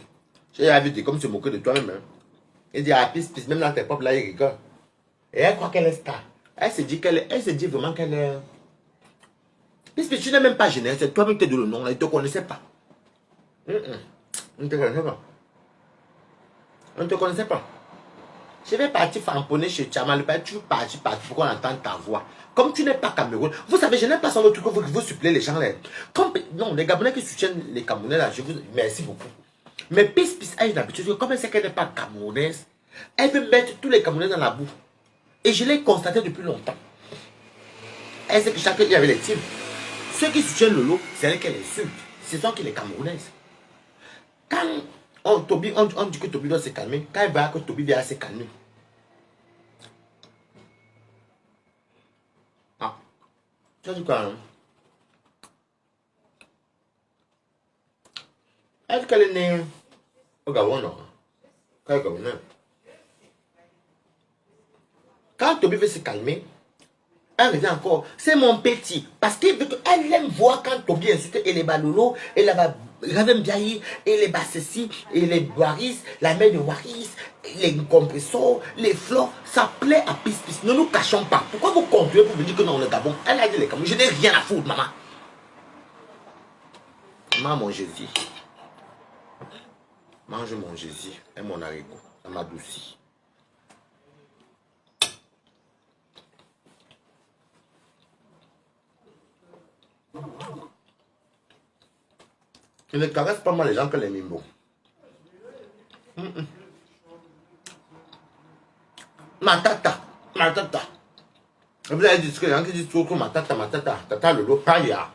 J'ai vu des coms se moquer de toi-même. Hein. Et dire, ah, pisse, même dans tes propres là, il rigole. Et elle croit qu'elle est star. Elle se dit vraiment qu'elle est... Pisse, tu n'es même pas gêné. C'est toi-même qui t'es de le nom. Elle ne te connaissait pas. On ne te connaissait pas. On ne te connaissait pas. Je vais partir famponner chez Tchamal. Tu veux partir pour qu'on entende ta voix. Comme tu n'es pas Cameroun. Vous savez, je n'aime pas son truc que vous supplez les gens là. Comme, non, les Gabonais qui soutiennent les Camerounais là, je vous merci beaucoup. Mais Pisse a une habitude que comme elle sait qu'elle n'est pas camerounaise, elle veut mettre tous les Camerounais dans la boue. Et je l'ai constaté depuis longtemps. Elle sait que chacun y avait les teams. Ceux qui soutiennent le lot, c'est elle qu'elle insulte. Ce sont qui les Camerounaises. Quand on dit que Toby doit se calmer, quand il va que Toby vient se calmer. Ah, tu as dit quoi hein? Est-ce qu'elle est née au Gabon, non? Quand elle est Gabonais. Quand Toby veut se calmer, elle revient encore, c'est mon petit. Parce qu'elle aime voir quand Toby insulte et les balolo, et la Ravem Biaï, et les Bassessi, et les Waris, la mère de Waris, les compressors, les fleurs, ça plaît à Pisse. Ne nous cachons pas. Pourquoi vous continuez pour me dire que non, le Gabon? Elle a dit les Cameroun, je n'ai rien à foutre, maman. Mange mon Jésus. Mange mon Jésus et mon haricot. Ça m'adoucit. Je ne caresse pas moi les gens que les mimbos. Ma tata. Vous avez dit que les gens qui disent trop que ma tata le lot, pas ya.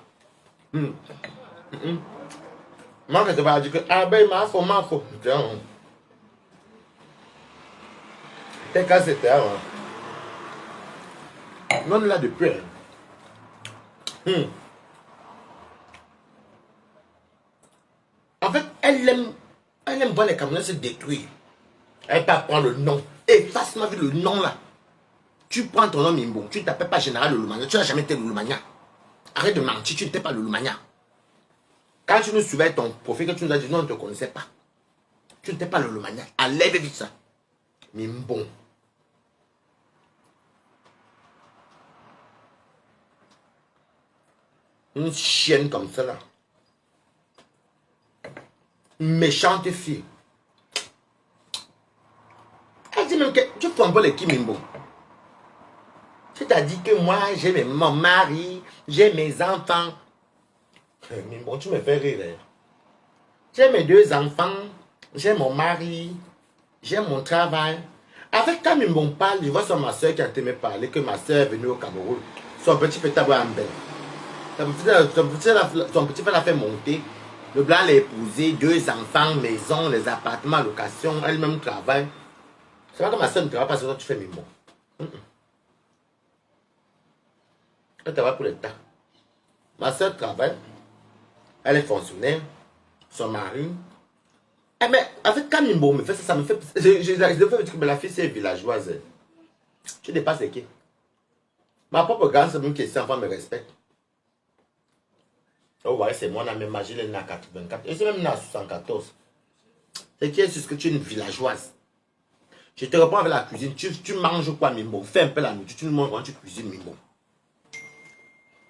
Moi, je te vais dire que, ah ben, ma faux. T'es cassé, t'es avant. Non, là depuis. En fait, elle aime voir les Camerounais se détruire. Elle peut prendre le nom. Efface-moi le nom là. Tu prends ton nom Mimbo. Tu ne t'appelles pas Général Lolomania. Tu n'as jamais été Lolomania. Arrête de mentir. Tu n'étais pas Lolomania. Quand tu nous suivais ton profil, que tu nous as dit non, on ne te connaissait pas. Tu n'étais pas Lolomania. Enlève vite ça. Mimbo. Une chienne comme ça là. Méchante fille. Elle dit même que tu fais un peu les Kimimbo. C'est-à-dire que moi, j'ai mon mari, j'ai mes enfants. Mais bon, tu me fais rire. Hein. J'ai mes 2 enfants, j'ai mon mari, j'ai mon travail. Avec quand ils m'en parlent, je vois sur ma soeur qui a été me parler que ma soeur est venue au Cameroun. Son petit fait avoir un bel. Son petit frère l'a fait monter. Le blanc l'a épousé, 2 enfants, maison, les appartements, location, elle-même travaille. C'est vrai que ma soeur ne travaille pas, c'est toi tu fais mes mots. Elle travaille pour l'État. Ma soeur travaille. Elle est fonctionnaire. Son mari. Eh mais avec Kamimbo me fait ça, ça me fait. Je fais dire que la fille c'est villageoise. Tu dépasses qui? Ma propre grande c'est même qui est enfant me respecte. Oh ouais, c'est moi, on a même âgé, elle est née à 84. Et c'est même née à 74. C'est qui est ce que tu es une villageoise. Je te reprends avec la cuisine. Tu manges quoi, Mimbo? Fais un peu la nourriture. Tu nous montres comment tu cuisines, Mimbo.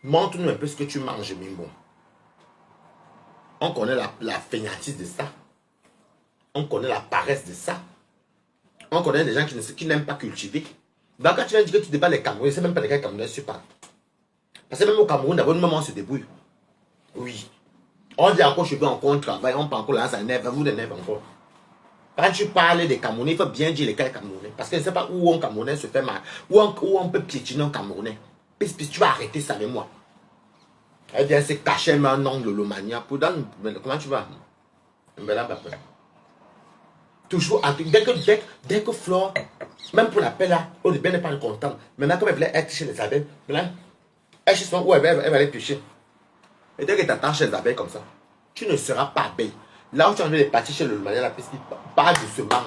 Montre-nous un peu ce que tu manges, Mimbo. On connaît la fainéantise de ça. On connaît la paresse de ça. On connaît des gens qui n'aiment pas cultiver. Donc quand tu viens dire que tu débats les Camerounais, c'est même pas les gars Camerounais, je sais pas. Parce que même au Cameroun, d'abord, nous, on se débrouille. Oui. On dit encore, je veux encore un travail, on parle encore là, ça énerve, vous énerve encore. Quand tu parles des Camerounais, il faut bien dire lesquels Camerounais. Parce que je ne sais pas où un Camerounais se fait mal. Où on peut piétiner un Camerounais. Puis tu vas arrêter ça avec moi. Eh bien, c'est caché un nom de l'Omania. Comment tu vas? Toujours, dès que Flore, même pour la paix là, au début, elle n'est pas contente. Maintenant, comme elle voulait être chez les abeilles, elle chez son où elle va aller pêcher. Et dès que tu attends chez les abeilles comme ça, tu ne seras pas abeille. Là où tu en es partir chez le Mania, la piste, pas doucement.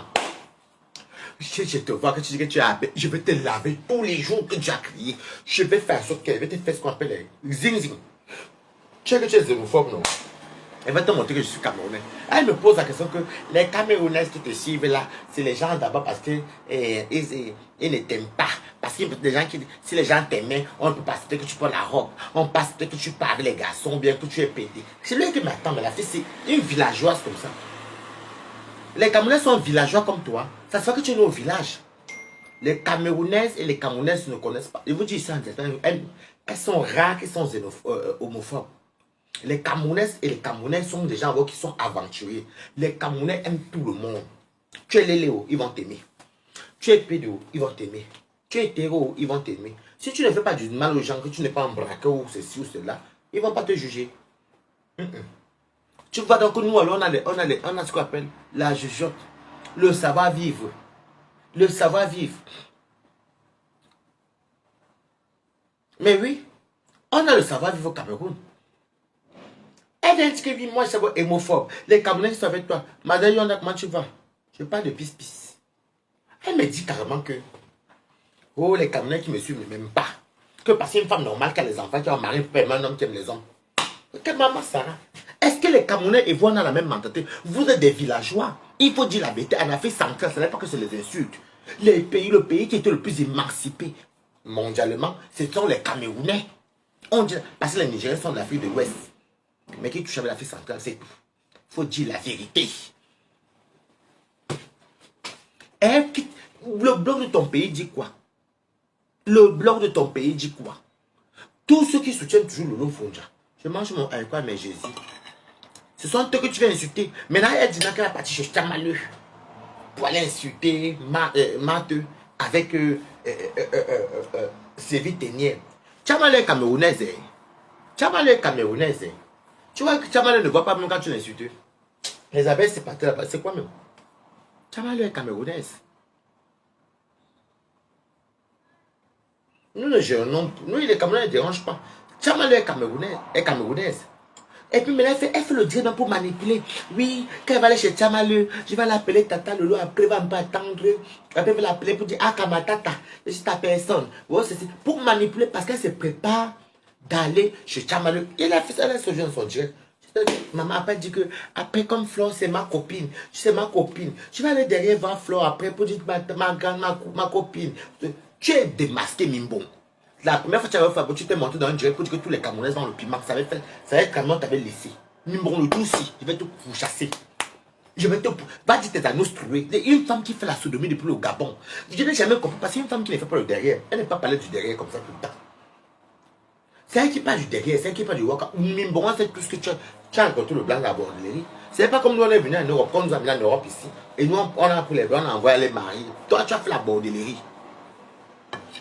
Je te vois que tu dis que tu es abeille. Je vais te laver tous les jours que tu as crié. Je vais faire en sorte qu'elle va te faire ce qu'on appelle les zing-zing. Tu sais que tu es xénophobe, non? Elle va te montrer que je suis Camerounais. Elle me pose la question que les Camerounais qui te suivent là, c'est les gens d'abord parce qu'ils ne t'aiment pas. Parce qu'il y a des gens qui, si les gens t'aimaient, on ne peut pas citer que tu prends la robe. On passe peut-être que tu parles les garçons, bien que tu es pédé. C'est lui qui m'attend, mais la fille, c'est une villageoise comme ça. Les Camerounais sont villageois comme toi. Ça se fait que tu es né au village. Les Camerounaises et les Camerounaises ne connaissent pas. Je vous dis ça en détail. Elles sont rares qui sont homophobes. Les Camerounaises et les Camerounais sont des gens qui sont aventuriers. Les Camerounais aiment tout le monde. Tu es léléo, ils vont t'aimer. Tu es pédo, ils vont t'aimer. Tu es hétéro, ils vont t'aimer. Si tu ne fais pas du mal aux gens, que tu n'es pas un braqueur ou ceci ou cela, ils ne vont pas te juger. Tu vois donc nous, alors, on a ce qu'on appelle la jugeote. Le savoir-vivre. Le savoir-vivre. Mais oui, on a le savoir-vivre au Cameroun. Elle vient dire que moi je suis hémophobe. Les Camerounais qui sont avec toi. Madame Yonda, comment tu vas? Je parle de pis-pis. Elle me dit carrément que oh, les Camerounais qui me suivent ne m'aiment pas. Que parce qu'une femme normale qui a les enfants, qui a un mari, peut aimer un homme qui aime les hommes. Quelle maman Sarah? Est-ce que les Camerounais et vous on a la même mentalité? Vous êtes des villageois. Il faut dire la vérité. En Afrique centrale, ce n'est pas que c'est les insultes. Le pays qui était le plus émancipé mondialement, ce sont les Camerounais. On dit, parce que les Nigériens sont de l'Afrique de l'Ouest. Mais qui touche avec l'Afrique centrale, c'est tout. Il faut dire la vérité. Le bloc de ton pays dit quoi? Le bloc de ton pays dit quoi? Tous ceux qui soutiennent toujours le nom Fonja. Je mange mon quoi, mais Jésus. Ce sont eux que tu viens insulter. Maintenant, elle dit qu'elle est partie chez Chamaleux pour aller insulter Mateux avec Sévi Ténière. Chamaleux est camerounaise. Chamaleux est camerounaise. Tu vois que Chamaleux ne voit pas même quand tu l'insultes. Les abeilles, c'est parti là-bas. C'est quoi même? Chamaleux est camerounaise. Nous, le jeune nous, les Camerounais ne dérangent pas. Chamaleux est camerounaise. Et puis, mais elle fait le dire pour manipuler. Oui, quand elle va aller chez Chamaleux, je vais l'appeler Tata Lolo. Après, elle va me attendre. Après, elle va l'appeler pour dire ah, Kamatata, je suis ta personne. Ouais, pour manipuler parce qu'elle se prépare d'aller chez Chamaleux. Elle a fait ça, elle a son son direct. Maman après dit que après comme Flore c'est ma copine, c'est ma copine. Je vais aller derrière voir Flore après pour dire ma copine. Tu es démasqué Mimbo. La première fois que tu avais fait, tu t'es monté dans un direct pour dire que tous les Camerounais ont le piment. Ça va être Cameroun t'avait laissé. Mimbo le tout aussi, il va te chasser. Je vais te... Va dire tes annonces trouées. Une femme qui fait la sodomie depuis le Gabon. Je n'ai jamais compris parce qu'une femme qui ne fait pas le derrière, elle n'est pas parler du derrière comme ça tout le temps. C'est elle qui parle du derrière, c'est elle qui parle du waka. Bon, c'est tout ce que tu as rencontré le blanc de la bordellerie. C'est pas comme nous on est venu en Europe, quand nous avons venu en Europe ici. Et nous on a pris les blancs, on a envoyé les maris. Toi tu as fait la bordellerie.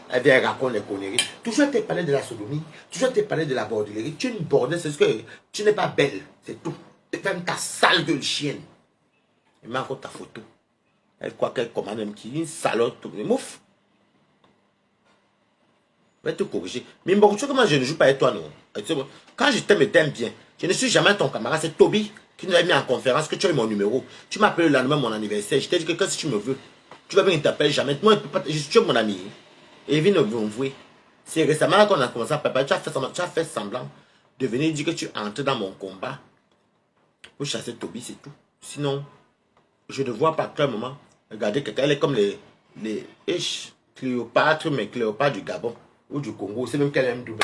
Elle vient raconter les conneries. Toujours tu parlé de la sodomie, toujours tu parlé de la bordellerie. Tu es une bordelle, c'est ce que tu n'es pas belle, c'est tout. Tu fais ta sale gueule chienne. Il m'a encore ta photo. Elle croit qu'elle commande un petit, une salope, tout. Mouf. Je vais te corriger. Mais bon, tu sais comment je ne joue pas avec toi, non? Quand je t'aime et t'aime bien, je ne suis jamais ton camarade. C'est Toby qui nous a mis en conférence, que tu as eu mon numéro. Tu m'appelles le lendemain de mon anniversaire. Je t'ai dit que si tu me veux, tu vas venir, il t'appelle jamais. Moi, je suis mon ami. Et viens nous voir. C'est récemment qu'on a commencé à préparer. Tu as fait semblant de venir dire que tu entres dans mon combat pour chasser Toby, c'est tout. Sinon, je ne vois pas à quel moment. Regardez quelqu'un, elle est comme les Cléopâtre, mais Cléopâtre du Gabon ou du Congo. C'est même qu'elle aime double.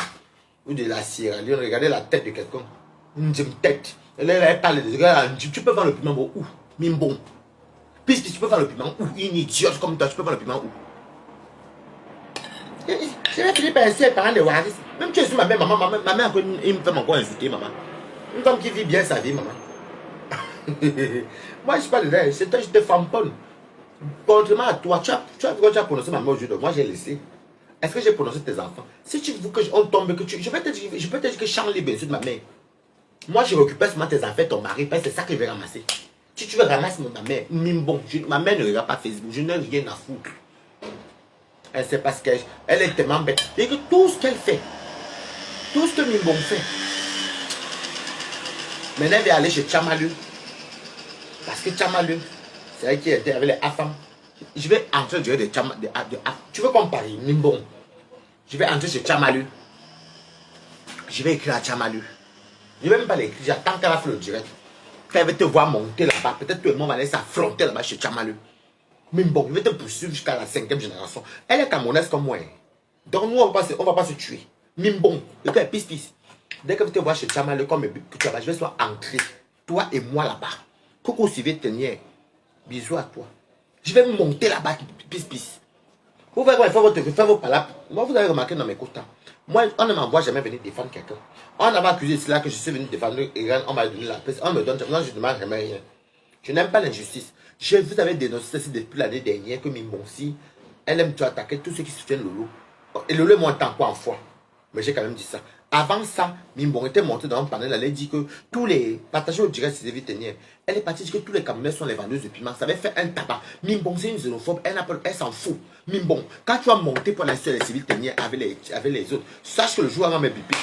Ou de la Sierra Leone. Regardez la tête de quelqu'un. Une tête. Elle parle de gars. Tu peux voir le piment où? Mimbon. Puis tu peux voir le piment où? Une idiote comme toi, tu peux voir le piment où? Je vais finir par essayer par un de Waris. Même tu es sur ma mère, maman, ma mère, il me fait encore insulter, maman. Une femme qui vit bien sa vie, maman. Moi, je parle de là, je te famponne. Contrairement à toi, tu as prononcé ma mère aujourd'hui, moi j'ai laissé. Est-ce que j'ai prononcé tes enfants? Si tu veux qu'on tombe, que je peux te dire que Charles libre de ma mère. Moi, je récupère seulement tes enfants, ton mari, parce que c'est ça que je vais ramasser. Si tu veux ramasser ma mère, bon, ma mère ne regarde pas Facebook, je n'ai rien à foutre. Elle sait pas ce qu'elle... Elle est tellement bête. Et que tout ce qu'elle fait, tout ce que Mimbon fait, maintenant elle va aller chez Chamalu. Parce que Chamalu, c'est elle qui était avec les AFAM. Je vais entrer du de Chamalu. Tu veux qu'on parie, Mimbon? Je vais entrer chez Chamalu. Je vais écrire à Chamalu. Je ne vais même pas l'écrire, j'attends qu'elle a fait le direct. Quand elle va te voir monter là-bas, peut-être tout le monde va aller s'affronter là-bas chez Chamalu. Mais bon, je vais te poursuivre jusqu'à la 5e génération. Elle est camerounaise comme moi. Donc nous, on va pas se tuer. Mais bon, écoute, pisse. Dès que tu te vois chez Chamalu comme que tu vas, je vais soit ancré. Toi et moi là-bas. Coucou Sylvie Tenier. Bisous à toi. Je vais monter là-bas, pisse. Vous voyez, il faut vos palabres. Moi, vous avez remarqué dans mes quotas. Moi, on ne m'envoie jamais venir défendre quelqu'un. On avait accusé cela que je suis venu défendre Iran, on m'a donné la place. On me donne, moi je ne demande jamais rien. Je n'aime pas l'injustice. Je vous avais dénoncé ceci depuis l'année dernière que Mimbonsi, elle aime tout attaquer tous ceux qui soutiennent Lolo. Et Lolo est monté encore en foi. Mais j'ai quand même dit ça. Avant ça, Mimbon était monté dans un panel, elle a dit que tous les partagés au direct, c'est Vitenière. Elle est partie dire que tous les Camerounais sont les vendeuses de piment. Ça avait fait un tabac. Mimbon, c'est une xénophobe, elle s'en fout. Mimbon, quand tu vas monter pour l'instant les civils Tenière avec les autres, sache que le jour avant mes bipis,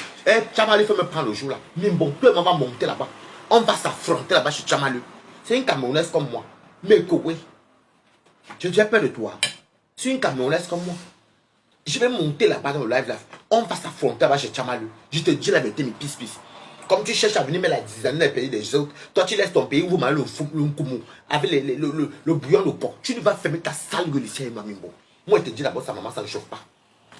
Chamalu fait me prendre le jour là. Mimbon, tout le monde va monter là-bas. On va s'affronter là-bas chez Chamalu. C'est une Camerounaise comme moi. Mais oui, j'ai peur de toi. C'est une Camerounaise comme moi. Je vais monter là-bas dans le live là. On va s'affronter là-bas chez Chamalu. Je te dis la vérité, mes pisse. Comme tu cherches à venir mettre la dizaine dans les pays des autres, toi tu laisses ton pays où vous mangez le koumou avec le bouillon de porc. Tu ne vas fermer ta sale gueule ici, Mamimbo. Moi, je te dis d'abord, sa maman, ça ne chauffe pas.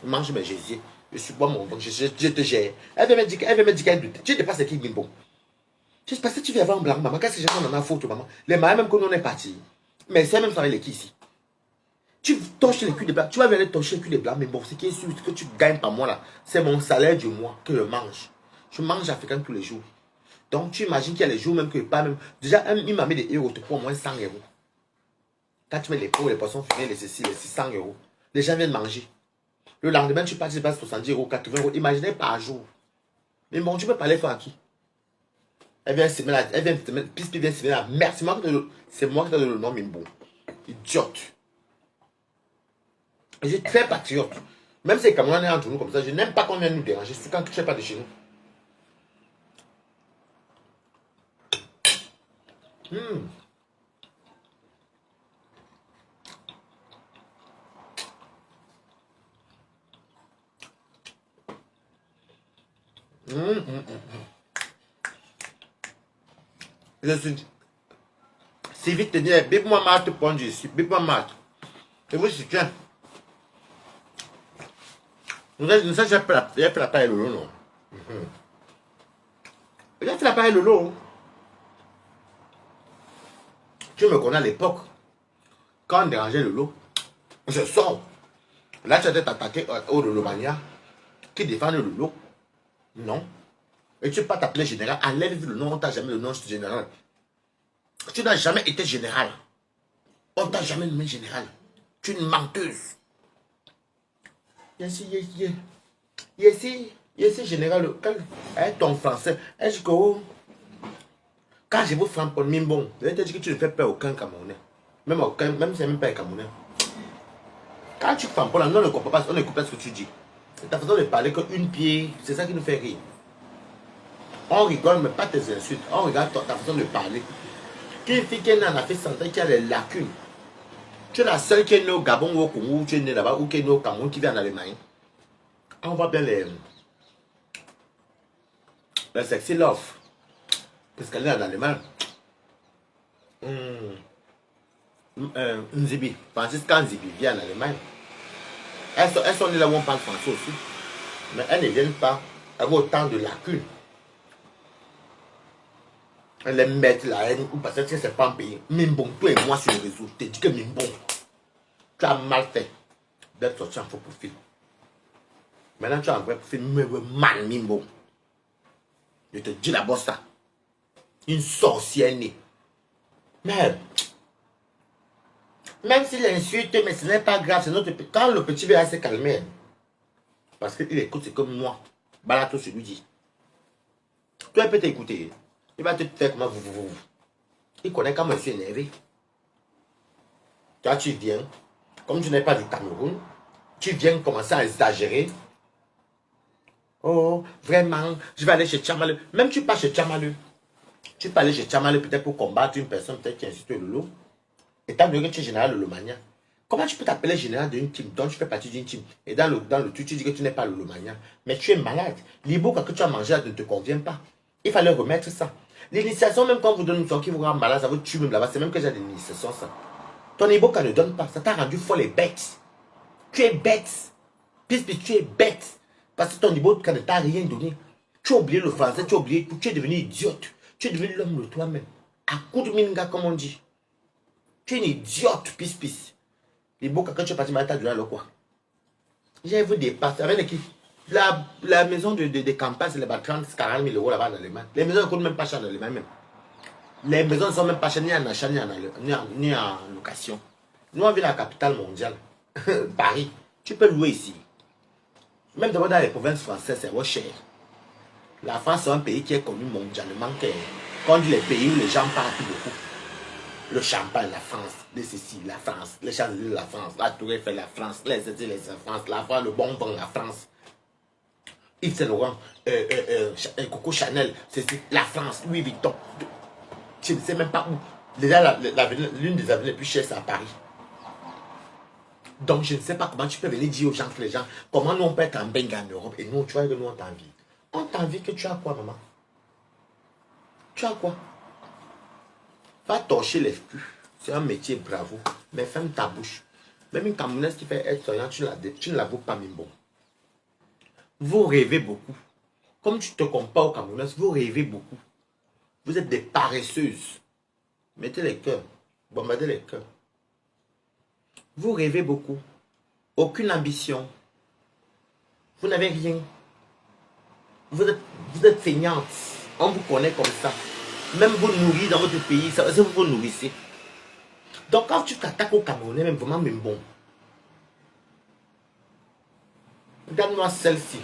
Je mange mes gésiers. Je suis bon, mon bon, je te gère. Elle veut me dire qu'elle doute. Tu ne sais pas ce qui est Mimbo. Je sais pas si tu viens avoir un blanc, maman. Qu'est-ce que j'ai fait dans ma faute, maman? Les marins, même quand on est parti. Mais c'est même ça avec les qui ici. Tu torches les culs des blancs. Tu vas venir torcher les culs des blancs. Mais bon, ce qui est sûr, ce que tu gagnes par mois là, c'est mon salaire du mois que je mange. Je mange africain tous les jours. Donc tu imagines qu'il y a les jours même que pas même. Déjà, il m'a mis des euros pour au moins 100 euros. Quand tu mets les pots, les poissons fumés, les 600 euros. Les gens viennent manger. Le lendemain, tu passes 70 euros, 80 euros. Imaginez par jour. Mais bon, tu peux parler à qui? Elle vient se mettre, elle vient se mettre, puis vient se mettre. Merci, c'est moi qui te donne le nom Mimbo. Idiote. Je suis très patriote. Même si les Camerounais entre nous comme ça, je n'aime pas qu'on vienne nous déranger. C'est quand tu ne sais pas de chez nous. Je suis... C'est vite te dire, bip-moi mat, prendre ici, bip-moi mat. Et vous, c'est tiens. Vous savez, j'ai fait la paille Lolo, non? J'ai fait la paille Lolo. Tu me connais à l'époque. Quand on dérangeait le lot, je sors. Là, tu étais attaqué au Lolomania qui défend le lot. Non. Et tu ne peux pas t'appeler général. Enlève le nom, on t'a jamais le nom général. Tu n'as jamais été général. On t'a jamais nommé général. Tu es une menteuse. Ici, général, ton français, est-ce que quand je vous frappe pour Mimbon, je vais te dire que tu ne fais peur à aucun Camerounais. Même si c'est même pas un Camerounais. Quand tu frappes, on ne comprend pas, on ne comprend pas ce que tu dis. C'est ta façon de parler qu'une pied, c'est ça qui nous fait rire. On rigole, mais pas tes insultes. On regarde ta façon de parler. Qu'une fille qui est née en Afrique centrale, qui a les lacunes. Tu es la seule qui est née au Gabon ou au Congo, tu es née là-bas, ou qui est née au Cameroun, qui vient en Allemagne. On voit bien les sexy love. Parce qu'elle est en Allemagne. Nzibi, Francisca Nzibi vient en Allemagne. Elles sont nées là où on parle français aussi. Mais elles ne viennent pas avec autant de lacunes. Elles les mettent là, ou parce que c'est pas un pays. Mimbon, toi et moi sur le réseau, tu te dis que Mimbon, tu as mal fait d'être sorti en faux profil. Maintenant tu as un vrai profil, man Mimbon. Je te dis d'abord ça. Une sorcière née. Mais, même s'il insulte, mais ce n'est pas grave, c'est notre petit. Quand le petit va se calmer, parce qu'il écoute, c'est comme moi. Balato, je lui dis. Toi, il peut t'écouter. Il va te faire comment vous. Il connaît comment je suis énervé. Toi, tu viens, comme tu n'es pas du Cameroun, tu viens commencer à exagérer. Oh, vraiment, je vais aller chez Tchamaleu. Même tu pars chez Tchamaleu. Tu peux aller chez Tchamaleu peut-être pour combattre une personne peut-être qui insulte le lot. Étant donné que tu es général Lolomania. Comment tu peux t'appeler général d'une team dont tu fais partie d'une team et dans le truc tu dis que tu n'es pas Lolomania. Mais tu es malade. L'Iboka que tu as mangé ne te convient pas. Il fallait remettre ça. L'initiation, même quand vous donnez une sorte qui vous rend malade, ça vous tue même là-bas. C'est même que j'ai des initiations ça. Ton Iboka ne donne pas. Ça t'a rendu folle et bête. Tu es bête. Puisque tu es bête. Parce que ton Iboka ne t'a rien donné. Tu as oublié le français, tu as oublié tout. Tu es devenu idiote. Tu es devenu l'homme de toi-même. À coup de minga, comme on dit. Tu es une idiote, pis. Les beaux quand tu es parti, tu as quoi? J'ai vu des passes avec qui? La maison de campagne, c'est les 30-40 000 euros là-bas en Allemagne. Les maisons ne coûtent même pas cher en Allemagne même. Les maisons ne sont même pas chères ni en achat ni en location. Nous, on vit dans la capitale mondiale, Paris. Tu peux louer ici. Même dans les provinces françaises, c'est moins cher. La France, c'est un pays qui est connu mondialement. Quand on dit les pays où les gens partent beaucoup. Le champagne, la France, les ceci, la France, les Champs-Élysées, la France, la Tour Eiffel, la France, les France, la France, le bonbon, la France. Yves Saint Laurent, Coco Chanel, c'est la France, Louis Vuitton. Je ne sais même pas où. Déjà, l'une des avenues les plus chères, c'est à Paris. Donc, je ne sais pas comment tu peux venir dire aux gens que les gens, comment nous on peut être en Benga en Europe et nous, tu vois que nous on t'envie. On t'envie que tu as quoi, maman? Tu as quoi? Va torcher les culs. C'est un métier, bravo. Mais ferme ta bouche. Même une Camerounaise qui fait être soignante, tu ne l'avoues pas, Mimbo. Vous rêvez beaucoup. Comme tu te compares aux Camerounaises, vous rêvez beaucoup. Vous êtes des paresseuses. Mettez les cœurs. Bombardez les cœurs. Vous rêvez beaucoup. Aucune ambition. Vous n'avez rien. Vous êtes feignante. On vous connaît comme ça. Même vous nourrir dans votre pays, ça vous vous nourrissez. Donc quand tu t'attaques au Camerounais, même vraiment même bon. Regarde-moi celle-ci.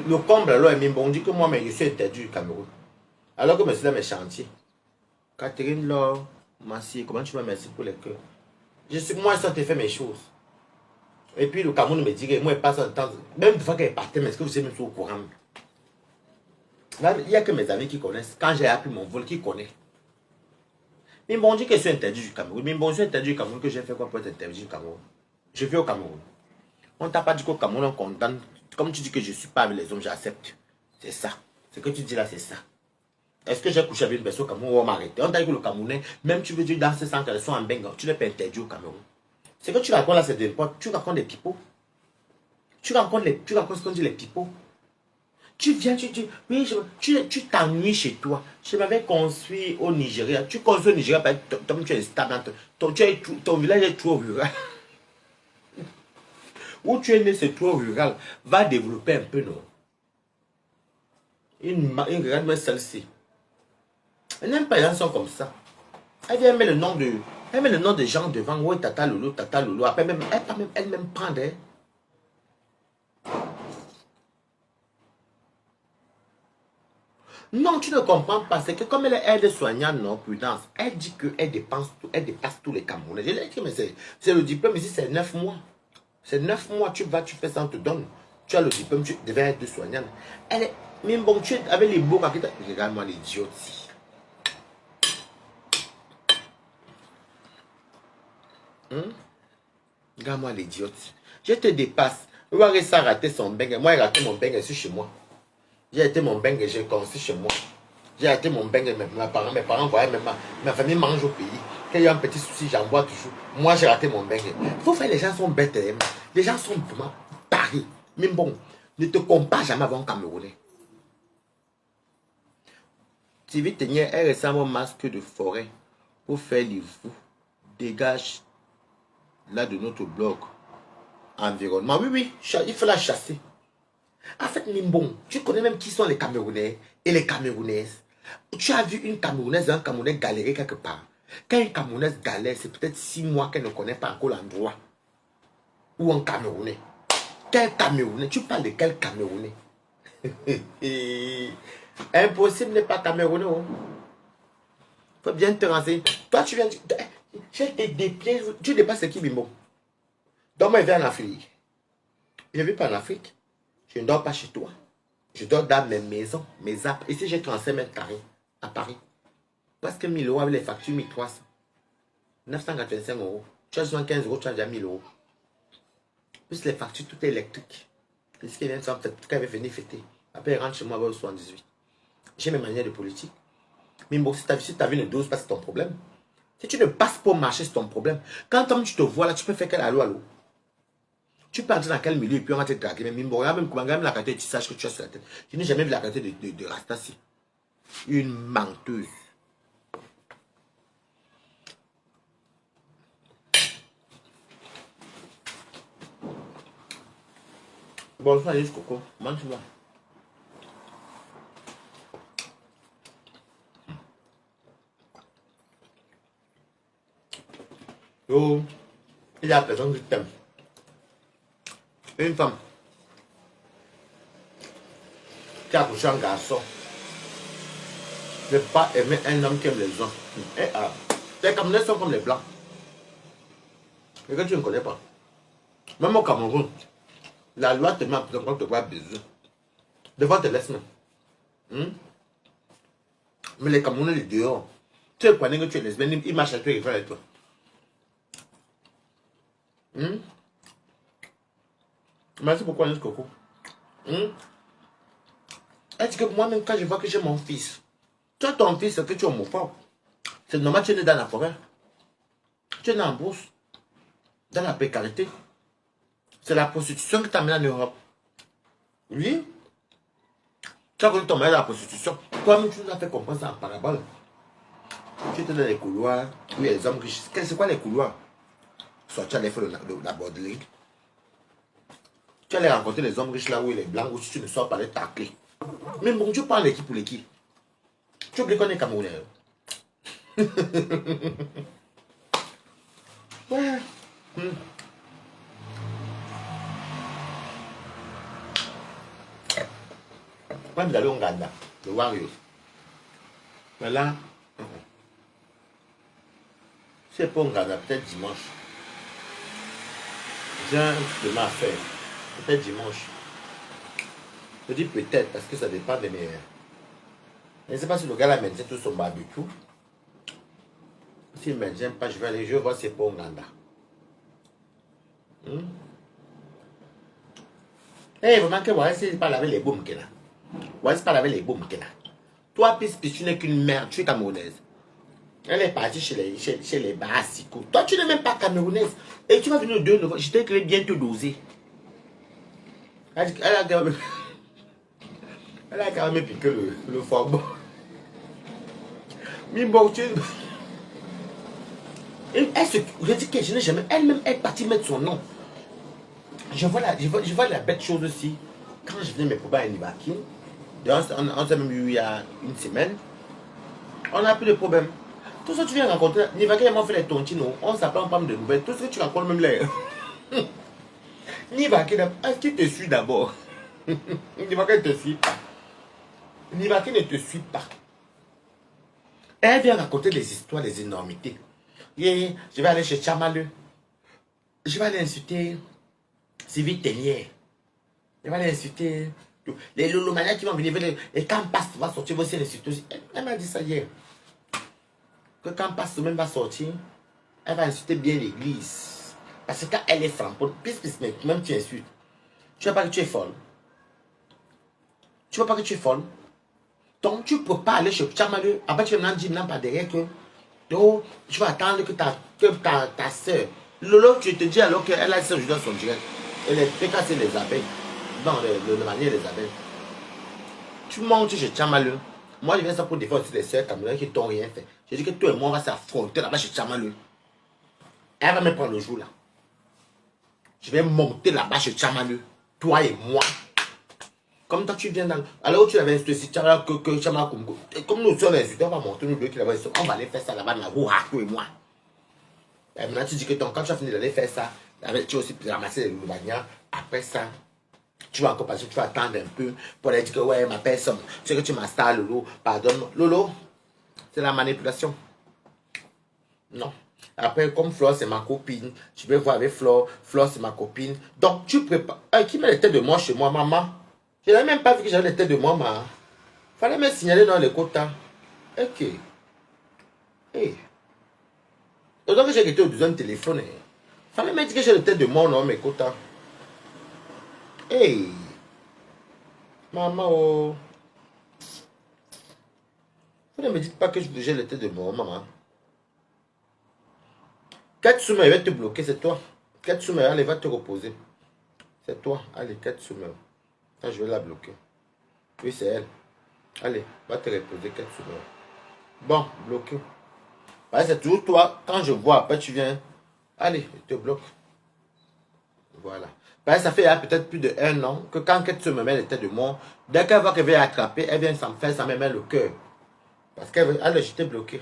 Le comble alors est même bon. On dit que moi, mais je suis interdit du Cameroun. Alors que c'est dans mes chantiers. Catherine Laure, merci. Comment tu vas merci pour les cœurs? Moi, ça te fait mes choses. Et puis le Cameroun me dit que moi, il passe un temps. Même une fois qu'elle partait, mais est-ce que vous êtes même au courant? Là, il n'y a que mes amis qui connaissent. Quand j'ai appris mon vol, qui connaît. Mais bon, on dit que je suis interdit du Cameroun. Mais bon, je suis interdit du Cameroun, que j'ai fait quoi pour être interdit du Cameroun? Je vis au Cameroun. On t'a pas dit qu'au Cameroun, on condamne. Comme tu dis que je ne suis pas avec les hommes, j'accepte. C'est ça. Ce que tu dis là, c'est ça. Est-ce que j'ai couché avec une personne au Cameroun ou on m'a arrêté? On t'a dit que le Camerounais, même tu veux dire dans ce sens qu'elles sont en Benga, tu n'es pas interdit au Cameroun. Ce que tu racontes là, c'est de n'importe. Tu racontes des pipeaux. Tu racontes ce qu'on dit les pipeaux. Tu viens, oui, tu t'ennuies chez toi. Je m'avais construit au Nigeria. Tu construis au Nigeria, comme tu es stable, ton village est trop rural. Où tu es né, c'est trop rural. Va développer un peu, non? Regarde-moi celle-ci. Elle n'aime pas les gens sont comme ça. Elle vient mettre le nom de... Elle met le nom des gens devant. Oui, tata Lolo, tata Lolo. Après, même, elle-même prendre. Hein. Non, tu ne comprends pas. C'est que comme elle est aide-soignante, non, prudence, elle dit qu'elle dépasse tous les Camerounais. Je lui ai dit, mais c'est le diplôme ici, c'est 9 mois. C'est 9 mois, tu vas, tu fais ça, on te donne. Tu as le diplôme, tu deviens aide-soignante. Elle est, même bon, tu es avec les beaux paquets. Regarde-moi l'idiote. Regarde-moi l'idiote. Je te dépasse. Warissa a raté son beng. Moi, j'ai raté mon beng ici chez moi. J'ai été mon beng, j'ai construit chez moi. J'ai été mon beng, mes parents voyaient même ma famille mange au pays. Quand il y a un petit souci, j'en bois toujours. Moi, j'ai raté mon beng. Il faut faire, les gens sont bêtes. Les gens sont vraiment paris. Mais bon, ne te compare jamais avec un Camerounais. TV Tenir est ressemble au masque de forêt pour faire les fous. Dégage là de notre blog. Environnement. Oui, oui, il faut la chasser. En fait, Mimbon, tu connais même qui sont les Camerounais et les Camerounaises. Tu as vu une Camerounaise et un Camerounais galérer quelque part. Quand une Camerounaise galère, c'est peut-être 6 mois qu'elle ne connaît pas encore l'endroit. Ou un Camerounais. Quel Camerounais? Tu parles de quel Camerounais? Impossible n'est pas Camerounais. Il faut bien te renseigner. Toi, tu viens... Tu dépasses qui, Bimbo? Donc, moi, je vais en Afrique. Je ne vis pas en Afrique. Je ne dors pas chez toi. Je dors dans mes maisons, mes apps. Ici, j'ai 35 mètres carrés à Paris. Parce que 1000 € avec les factures, 1300. 985 €. Tu as 75 €, tu as déjà 1000 €. Plus les factures, tout est électrique. Et ce qui vient de faire, quand elle va venir fêter. Après, elle rentre chez moi vers le 78. J'ai mes manières de politique. Mais bon, si ta vie ne dose pas, c'est ton problème. Si tu ne passes pas au marché, c'est ton problème. Quand tu te vois là, tu peux faire quel allô. Tu peux entrer dans quel milieu et puis on va te draguer. Mais bon, regarde même la qualité, tu saches que tu as sur la tête. Je n'ai jamais vu la qualité de Rastassi. Une menteuse. Bonjour, Alice Coco. Mange-moi. Oh, il y a personne qui t'aime. Une femme qui a accouché un garçon ne pas aimer un homme qui aime les hommes. Les Camerounais sont comme les Blancs. Et que tu ne connais pas. Même au Cameroun, la loi te met en prison quand tu te vois baiser. Des fois, te laisse même. Mais les Camerounais, les dehors, tu es connais que tu es lesbienne, ils marchent avec toi et ils font avec toi. Merci beaucoup, Alice Coco. Elle dit que moi-même, quand je vois que j'ai mon fils, toi, ton fils, c'est que tu es homophobe. C'est normal, tu es né dans la forêt. Tu es né en bourse. Dans la précarité. C'est la prostitution qui t'amène en Europe. Oui. Tu as connu ton mari dans la prostitution. Toi-même, tu nous as fait comprendre ça en parabole. Tu étais dans les couloirs, où les hommes riches. C'est quoi les couloirs? Soit tu allais faire la borderie. Tu allais rencontrer les hommes riches là où il est blanc, où tu ne sors pas les tacler. Mais bon, tu parles de qui pour les qui? Tu oublies qu'on est Camerounais. Ouais. Moi, vous allez au Nganda, le Warriors. Mais là, c'est pas au Nganda, peut-être dimanche. J'ai un truc à faire. Peut-être dimanche. Je dis peut-être parce que ça dépend de mes. Je ne sais pas si le gars là maintient tout son barbecue. S'il ne maintient pas, je vais aller, je vais voir si c'est pas au Nganda. Eh, vraiment que voilà, c'est pas laver les baumes qu'il a. Voilà, c'est pas laver les baumes qu'il a. Toi, puis tu n'es qu'une merde, tu es camerounaise. Elle est partie chez les Bassicos. Toi, tu n'es même pas camerounaise. Et tu vas venir le 2 novembre. Je t'ai créé bien te doser. Elle a Elle a quand même piqué le foie. Mais bon, tu... Je dis que je n'ai jamais... Elle-même est partie mettre son nom. Je vois la bête chose aussi. Quand je venais me probar à Nivakin, on s'est même eu il y a une semaine, on n'a plus de problème. Tout ce que tu viens rencontrer, Nivakin et moi on fait les tontines, on s'appelle pas de nouvelles. Tout ce que tu rencontres même les... Nivakin, est-ce qu'il te suit d'abord? Nivakin ne te suit pas. Nivakin ne te suit pas. Elle vient raconter des histoires, des énormités. Yeah, je vais aller chez Chamaleu. Je vais aller insulter Sylvie Tellier. Je vais aller insulter les lolomanias qui vont venir. Et quand passe va sortir, vous aussi l'insulter aussi. Elle m'a dit ça hier. Que quand passe même va sortir, elle va insulter bien l'église. Parce que quand elle est framponne, même tu insultes. Tu ne vois pas que tu es folle. Tu ne vois pas que tu es folle. Donc tu ne peux pas aller chez Chamaleu. Après tu vas me dire non pas derrière que oh, tu vas attendre que ta soeur. Lolo, tu te dis alors qu'elle a dit dans son direct. Elle est fait casser les abeilles. Non, le manier les abeilles. Tu montes chez Chamaleu. Moi, je viens ça pour défendre aussi les soeurs camerounaises qui t'ont rien fait. Je dis que toi et moi, on va s'affronter là-bas chez Chamaleu. Elle va me prendre le jour là. Je vais monter là-bas chez Chamaleu. Toi et moi. Comme toi, tu viens dans... Alors, tu avais insulté que Chama Congo. Comme nous sommes insultés, on va monter nous deux qui là-bas. On va aller faire ça là-bas, toi et moi. Et maintenant, tu dis que quand tu as fini d'aller faire ça, tu as aussi ramassé les loulomanias. Après ça, tu vas encore passer, tu vas attendre un peu pour aller dire que ouais, ma personne, tu sais que tu m'as star, Lolo. Pardonne-moi. Lolo, c'est la manipulation. Non. Après, comme Flore, c'est ma copine, je vais voir avec Flore. Flore, c'est ma copine. Donc, tu prépares. Qui met les têtes de moi chez moi, maman? Je n'avais même pas vu que j'avais les têtes de moi, maman. Fallait me signaler dans les quotas. Ok. Hey. Donc, j'ai été au deuxième téléphone. Fallait me dire que j'ai les têtes de moi, non, mes quotas. Hey. Maman, oh. Vous ne me dites pas que j'ai les têtes de moi, maman. Katsume, elle va te bloquer, c'est toi. Katsume, elle va te reposer. C'est toi. Allez, Katsume. Quand je vais la bloquer. Oui, c'est elle. Allez, va te reposer, Katsume. Bon, bloqué. C'est toujours toi. Quand je vois, après tu viens. Allez, je te bloque. Voilà. Ça fait peut-être plus de 1 an que quand Katsume me met les têtes de moi, dès qu'elle voit qu'elle vient attraper, elle vient s'en faire, ça me met le cœur. Parce qu'elle veut. Allez, je t'ai bloqué.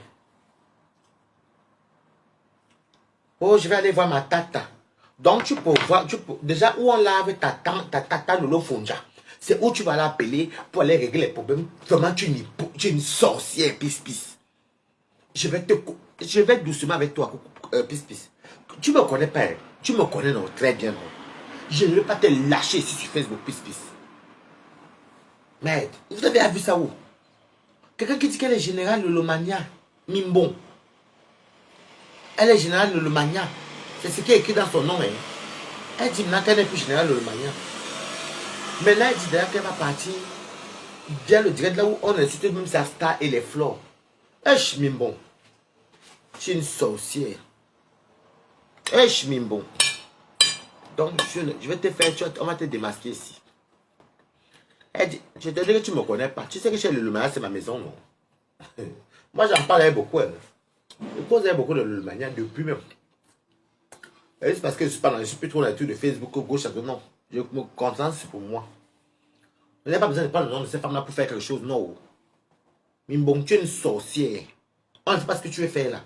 Oh, je vais aller voir ma tata. Donc, tu peux voir, déjà où on lave ta tata Lolo Fonja. C'est où tu vas l'appeler pour aller régler les problèmes. Vraiment, tu es une sorcière, pis. Je vais doucement avec toi, pis. Tu me connais pas, hein? Tu me connais non, très bien, non. Je ne vais pas te lâcher ici sur Facebook, pis. Merde, vous avez vu ça où? Quelqu'un qui dit qu'elle est générale Lolomania, Mimbon. Elle est générale Lolomania. C'est ce qui est écrit dans son nom. Hein. Elle dit maintenant qu'elle n'est plus générale Lolomania. Maintenant, elle dit d'ailleurs qu'elle va partir bien le direct là où on insulte même sa star et les fleurs. Esh Mimbon. Tu es une sorcière. Esh Mimbon. Donc, je vais te faire, on va te démasquer ici. Elle dit, je te dis que tu ne me connais pas. Tu sais que chez Lolomania, c'est ma maison, non? Moi, j'en parle avec beaucoup. Elle. Je pose beaucoup de Lolomania depuis même. Et c'est parce que je suis plus trop là-dessus de Facebook, gauche, à droite. Non. Je me concentre pour moi. Je n'ai pas besoin de prendre le nom de cette femme-là pour faire quelque chose. Non. Mimbon, tu es une sorcière. On ne sait pas ce que tu veux faire là.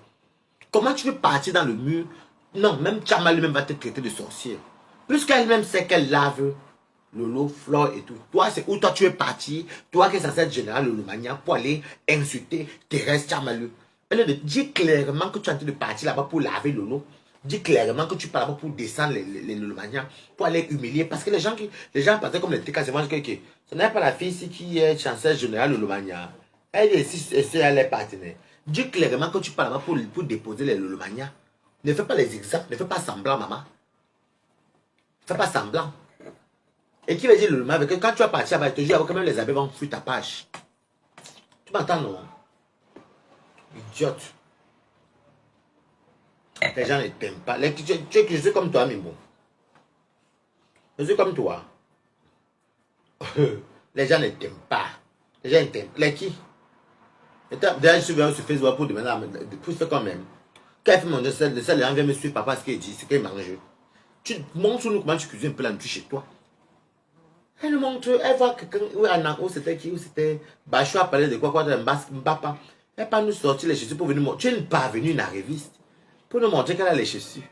Comment tu veux partir dans le mur? Non, même Chama lui-même va te traiter de sorcière. Puisqu'elle-même sait qu'elle lave Lolo, Flore et tout. Toi, c'est où toi tu es parti. Toi qui es censé être général Lolomania pour aller insulter Thérèse Chamalu. Elle dit clairement que tu es en train de partir là-bas pour laver Lolo. Dis clairement que tu pars là-bas pour descendre les Lolomaniens, pour aller humilier. Parce que les gens pensaient comme les TK, que ce n'est pas la fille ici qui est chancelière générale Lolomania. Elle est ici, elle est partenaire. Dis clairement que tu pars là-bas pour déposer les Lolomaniens. Ne fais pas les exemples, ne fais pas semblant, maman. Ne fais pas semblant. Et qui veut dire Lolomania? Quand tu vas partir là-bas, je te jure, quand même les abeilles vont fuir ta page. Tu m'entends, non? Idiote. Les gens ne t'aiment pas. Je suis comme toi, Mimbo. Je suis comme toi. Les gens ne t'aiment pas. Les gens ne t'aiment pas. Les qui? D'ailleurs, je suis venu sur Facebook pour demander, pour faire quand même. Quand elle fait mon dessert, les gens viennent me suivre par rapport à ce qu'elle dit, ce qu'elle mange. Tu montres-nous comment tu cuisines un peu la nuit chez toi. Elle nous montre, elle voit quelqu'un, où c'était qui, où c'était Bachou parler de quoi, de Mbapa. Elle pas nous sortir les chaussures pour venir montrer. Tu n'es pas venu une reviste pour nous montrer qu'elle a les chaussures.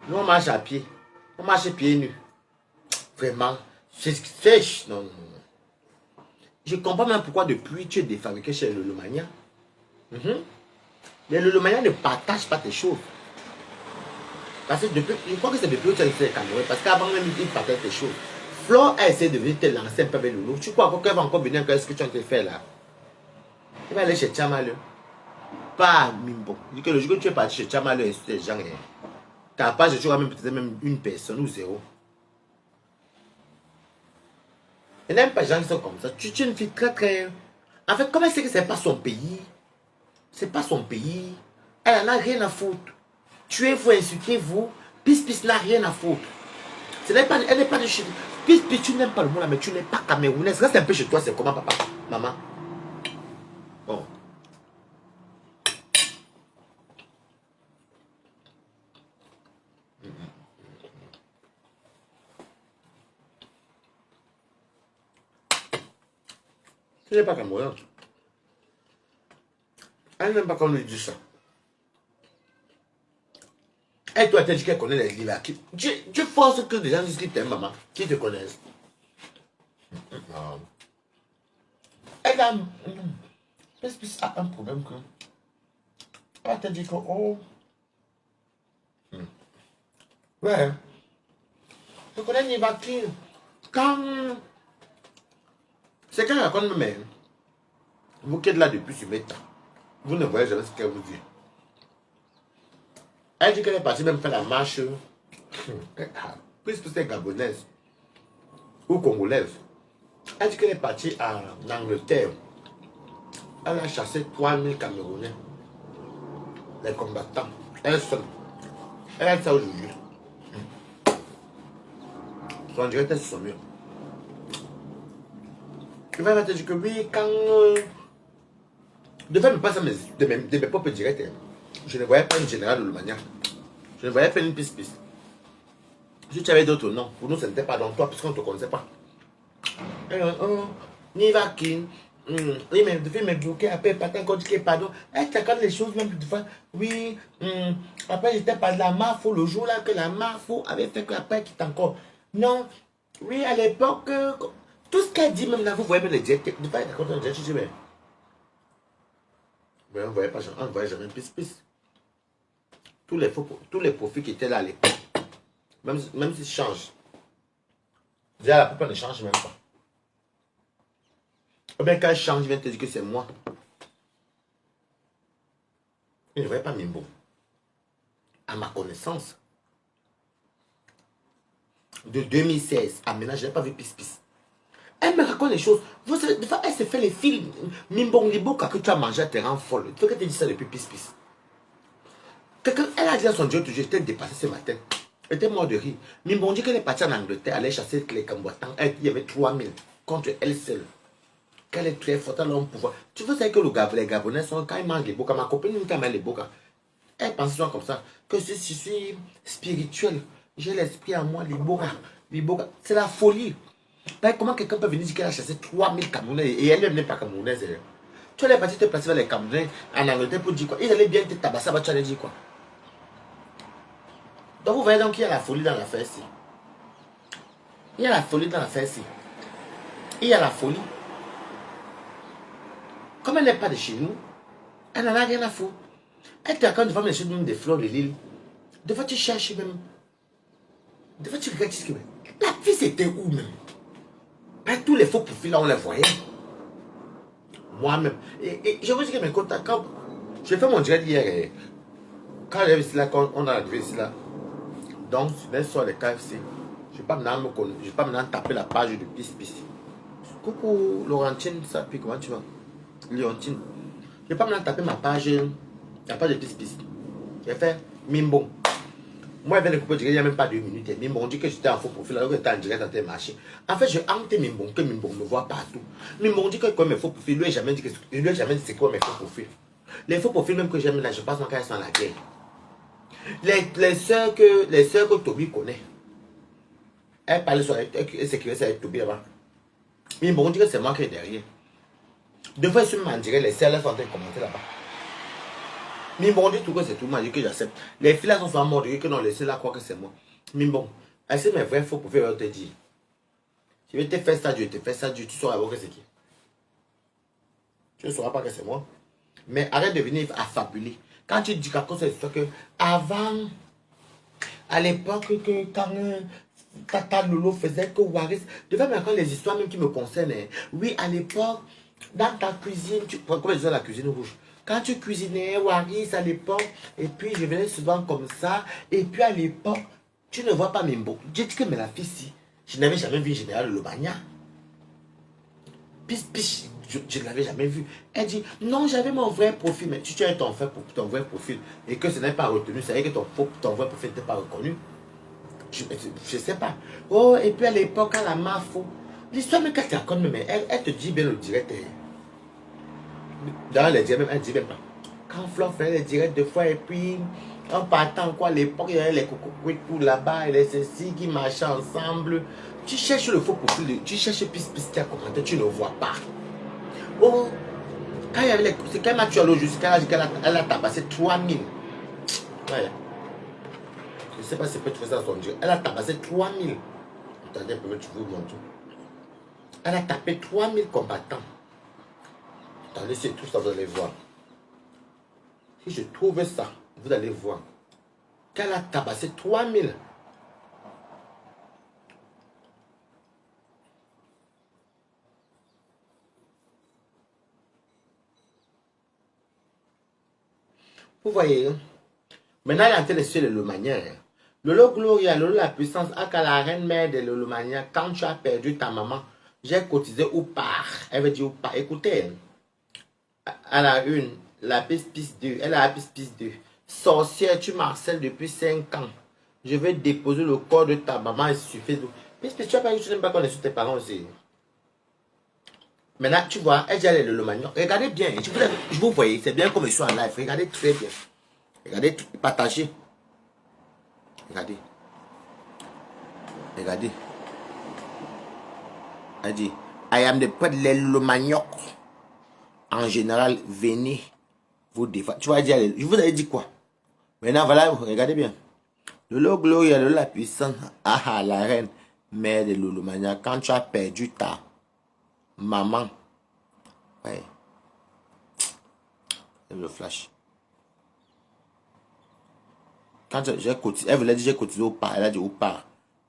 Nous, on marche à pied. On marche pieds nus. Vraiment. C'est non, non, non. Je comprends même pourquoi depuis tu es défabriqué chez le Lomania. Mais le Lomania ne partage pas tes choses. Parce que depuis, je crois que c'est depuis que tu as été Cameroun. Parce qu'avant même, il partage tes choses. Flore a essayé de venir te lancer un peu avec Loulou. Tu crois qu'elle va encore venir avec ce que tu as fait là? Il va aller chez Tchamaleu. Pas Mimbo. Il dit que le jour que tu es parti chez Tchamaleu et les gens, ta page, tu auras même peut-être même une personne ou zéro. Il n'y a même pas des gens qui sont comme ça. Tu es une fille très très... En fait, comment elle sait que ce n'est pas son pays? C'est pas son pays. Elle n'en a rien à foutre. Tuez-vous, insultez-vous. Pis n'a rien à foutre. Elle n'est pas de chez... Pis, tu n'aimes pas le mot là, mais tu n'es pas camerounaise. Reste un peu chez toi, c'est comment papa? Maman? Bon. Tu n'es pas camerounaise. Elle n'aime pas qu'on lui dise ça. Elle doit te dire qu'elle connaît les livres. Tu forces que des gens disent qu'ils t'aiment, maman, qui te connaissent. Elle a un problème que... Elle va te dire que, oh... Ouais. Je connais Nivaki. Quand... C'est quand elle raconte même. Vous qui êtes là depuis sur mes temps, vous ne voyez jamais ce qu'elle vous dit. Elle dit qu'elle est partie même faire la marche. Puisque c'est gabonaise ou congolaise. Elle dit qu'elle est partie en Angleterre. Elle a chassé 3000 Camerounais. Les combattants. Elle seule. Elle a ça aujourd'hui. Son direct est sur son mur. Il va te dire que oui, quand... de faire me passer de mes propres directs. Je ne voyais pas une générale de Lomania. Je ne voyais pas une piste. Si tu avais d'autres noms, pour nous, ce n'était pas dans toi, puisqu'on ne te connaissait pas. Nivaki. Oui, mais de faire me bloquer après, pas encore dit pardon. Elle t'accorde les choses même de fois. Oui, après j'étais pas de la Mafo le jour là que la Mafo avait fait qu'après quitte encore. Non, oui, à l'époque, tout ce qu'elle dit, même là, vous voyez même les directs. De fois, quand on dit, tu dis, mais on ne voyait pas, on ne voyait jamais piste. Tous les profils qui étaient là à l'époque, même s'ils changent, déjà la plupart ne changent même pas. Ou bien quand ils changent, ils viennent te dire que c'est moi. Je ne voyais pas Mimbo. À ma connaissance, de 2016 à maintenant, je n'ai pas vu Pis. Elle me raconte les choses. Vous savez, des fois, elle se fait les films. Mimbo Liboka que tu as mangé, elle te rend folle. Tu veux qu'elle te dise ça depuis Pis. Elle a dit à son Dieu, j'étais dépassé ce matin. Elle était mort de rire. Mimbo dit qu'elle est partie en Angleterre, aller chasser les combattants. Il y avait 3000 contre elle seule. Qu'elle est très forte, elle a un pouvoir. Tu veux savoir que les Gabonais sont, quand ils mangent les bokas, ma copine, quand elle mange les bokas, elle pense souvent comme ça, que je suis spirituel, j'ai l'esprit en moi, les bokas, c'est la folie. Comment quelqu'un peut venir dire qu'elle a chassé 3000 Camerounais et elle n'est pas camerounaise. Tu allais partir te placer vers les Camerounais en Angleterre pour dire quoi? Ils allaient bien te tabasser, tu allais dire quoi? Donc vous voyez donc qu'il y a la folie dans l'affaire ici. Il y a la folie dans l'affaire ici. Il y a la folie. Comme elle n'est pas de chez nous, elle n'en a rien à foutre. Elle te raconte devant les même des fleurs de l'île. Des fois tu cherches même. Des fois tu regardes, tu dis que la fille c'était où même? Pas tous les faux profils là on les voyait. Moi-même. Et je vous dis que mes contacts, quand j'ai fait mon direct hier, quand j'arrive ici là, quand on est arrivé ici là, donc sur les soirs des KFC, je ne vais pas maintenant taper la page de Pis. Coucou Laurentine, ça puis comment tu vas? Léontine. Je ne vais pas maintenant taper la page de Pis. J'ai fait Mimbo. Moi, je viens de couper direct, il n'y a même pas 2 minutes. Ils m'ont dit que j'étais en faux profil alors que j'étais en direct en train de marcher. En fait, je hante Mimbon, que Mimbon me voit partout. Mimbon dit que quoi mes faux profils, lui, il n'a jamais dit c'est quoi mes faux profils. Les faux profils, même que j'aime là, je passe quand elles sont à la guerre. Les sœurs que Toby connaît, elles parlent sur elle s'écrivait avec Toby là-bas. Mimbon dit que c'est moi qui est derrière. Deux fois, je suis en direct, les sœurs elles sont en train de commenter là-bas. Mimbon dit tout que c'est tout, moi, je dis que j'accepte. Les filles là sont souvent mortes, que non, laissez là croire que c'est moi. Mimbon, elle sait mes vrais faux profils, elle te dit. Je vais te faire ça, Dieu, te faire ça, Dieu, tu sauras que c'est qui. Tu ne sauras pas que c'est moi. Mais arrête de venir affabuler. Quand tu dis quelque chose, c'est que avant, à l'époque, quand Tata Lolo faisait que Waris, devant maintenant les histoires même qui me concernent. Oui, à l'époque, dans ta cuisine, comment je disais la cuisine rouge? Quand tu cuisinais Waris à l'époque, et puis je venais souvent comme ça, et puis à l'époque, tu ne vois pas Mimbo. Je dis que mais la fille, si, je n'avais jamais vu Général Lobagna. Je ne l'avais jamais vu. Elle dit, non, j'avais mon vrai profil. Mais tu as ton vrai profil et que ce n'est pas retenu, ça veut dire que ton vrai profil n'était pas reconnu. Je ne sais pas. Oh, et puis à l'époque, à la MAFO, l'histoire, même quand tu racontes, mais elle te dit bien le direct. Dans les directs, même, elle dit même pas. Quand Flo fait les directs deux fois, et puis, en partant, quoi, à l'époque, il y avait les cocos là-bas, et les ceci qui marchaient ensemble. Tu cherches le faux profil, tu cherches piste qui a commenté, tu ne vois pas. Oh, quand il y avait les. C'est quand elle m'a tué à l'eau, jusqu'à elle a tabassé 3000. Ouais. Je ne sais pas si peut faire ça à son Dieu. Elle a tabassé 3000. Attendez un peu, tu veux montrer. Elle a tapé 3000 combattants. Attendez, c'est tout ça, vous allez voir. Si je trouve ça, vous allez voir. Qu'elle a tabassé 3000. Vous voyez, maintenant elle est en train de suivre le Lomagnan. Lolo Gloria, Lolo la puissance, aka la reine mère de Lomagnan, quand tu as perdu ta maman, j'ai cotisé ou part. Elle veut dire ou part. Écoutez, elle a une, la piste 2, elle a la piste 2. Sorcière, tu m'harcèles depuis 5 ans. Je vais déposer le corps de ta maman sur Facebook. Piste, tu n'as pas dit que tu n'aimes pas qu'on est sur tes parents aussi. Maintenant, tu vois, elle dit le Lomagnan. Regardez bien, je vous voyez, c'est bien comme je suis en live. Regardez très bien. Regardez, partagez. Regardez. Regardez. Elle dit, I am the pet de Lomagnan. En général, venez vous défendre. Tu vas dire, je vous avais dit quoi? Maintenant, voilà, regardez bien. Lolo Gloria, Lolo la puissance. Ah, la reine, mère de Lolomagnan. Quand tu as perdu ta maman. Ouais. Le flash. Quand j'ai cotisé, elle voulait dire j'ai cotisé au pas. Elle a dit au pas.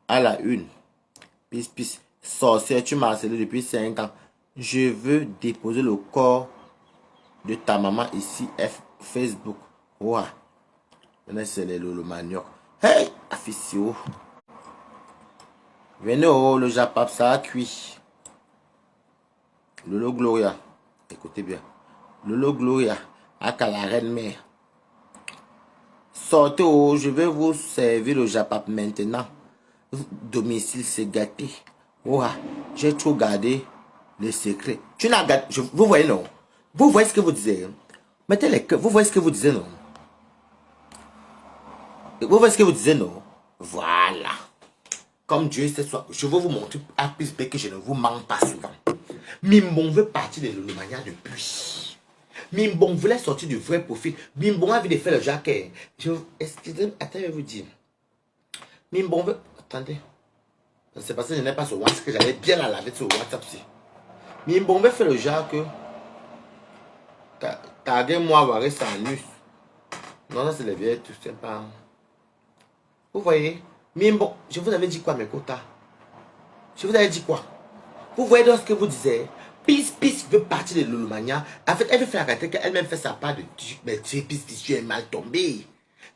À la une. Pisse. Sorcière, tu m'as harcelé depuis 5 ans. Je veux déposer le corps de ta maman ici, Facebook. Ouah. Maintenant, c'est le Lolomagnan. Hey, officio. Venez au le Japap, ça a cuit. Lolo Gloria. Écoutez bien. Lolo Gloria. Aka la reine mère. Sortez au, je vais vous servir le Japap maintenant. Domicile, c'est gâté. Ouah, j'ai trop gardé les secrets. Tu n'as gardé. Vous voyez, non? Vous voyez ce que vous disiez? Mettez les cœurs. Vous voyez ce que vous disiez, non? Vous voyez ce que vous disiez, non? Voilà. Comme Dieu sait, je veux vous montrer à plus que je ne vous manque pas souvent. Mimbon veut partir de Lolomagnan depuis. Mimbon voulait sortir du vrai profil. Mimbon a envie de faire le jacquet. Excusez-moi, attendez, je vais vous dire. Mimbon veut. Attendez. C'est parce que je n'ai pas sur WhatsApp que j'allais bien la laver sur WhatsApp aussi. Mimbon veut faire le jacquet. Taguez-moi, voir ça en nus. Non, ça c'est les vieilles, tout sympa. Vous voyez? Mimbon, je vous avais dit quoi, mes quotas? Je vous avais dit quoi? Vous voyez donc ce que vous disiez? Peace veut partir de Lolomagnan. En fait, elle veut faire la caractère qu'elle-même fait sa part de mais Peace, tu es mal tombé.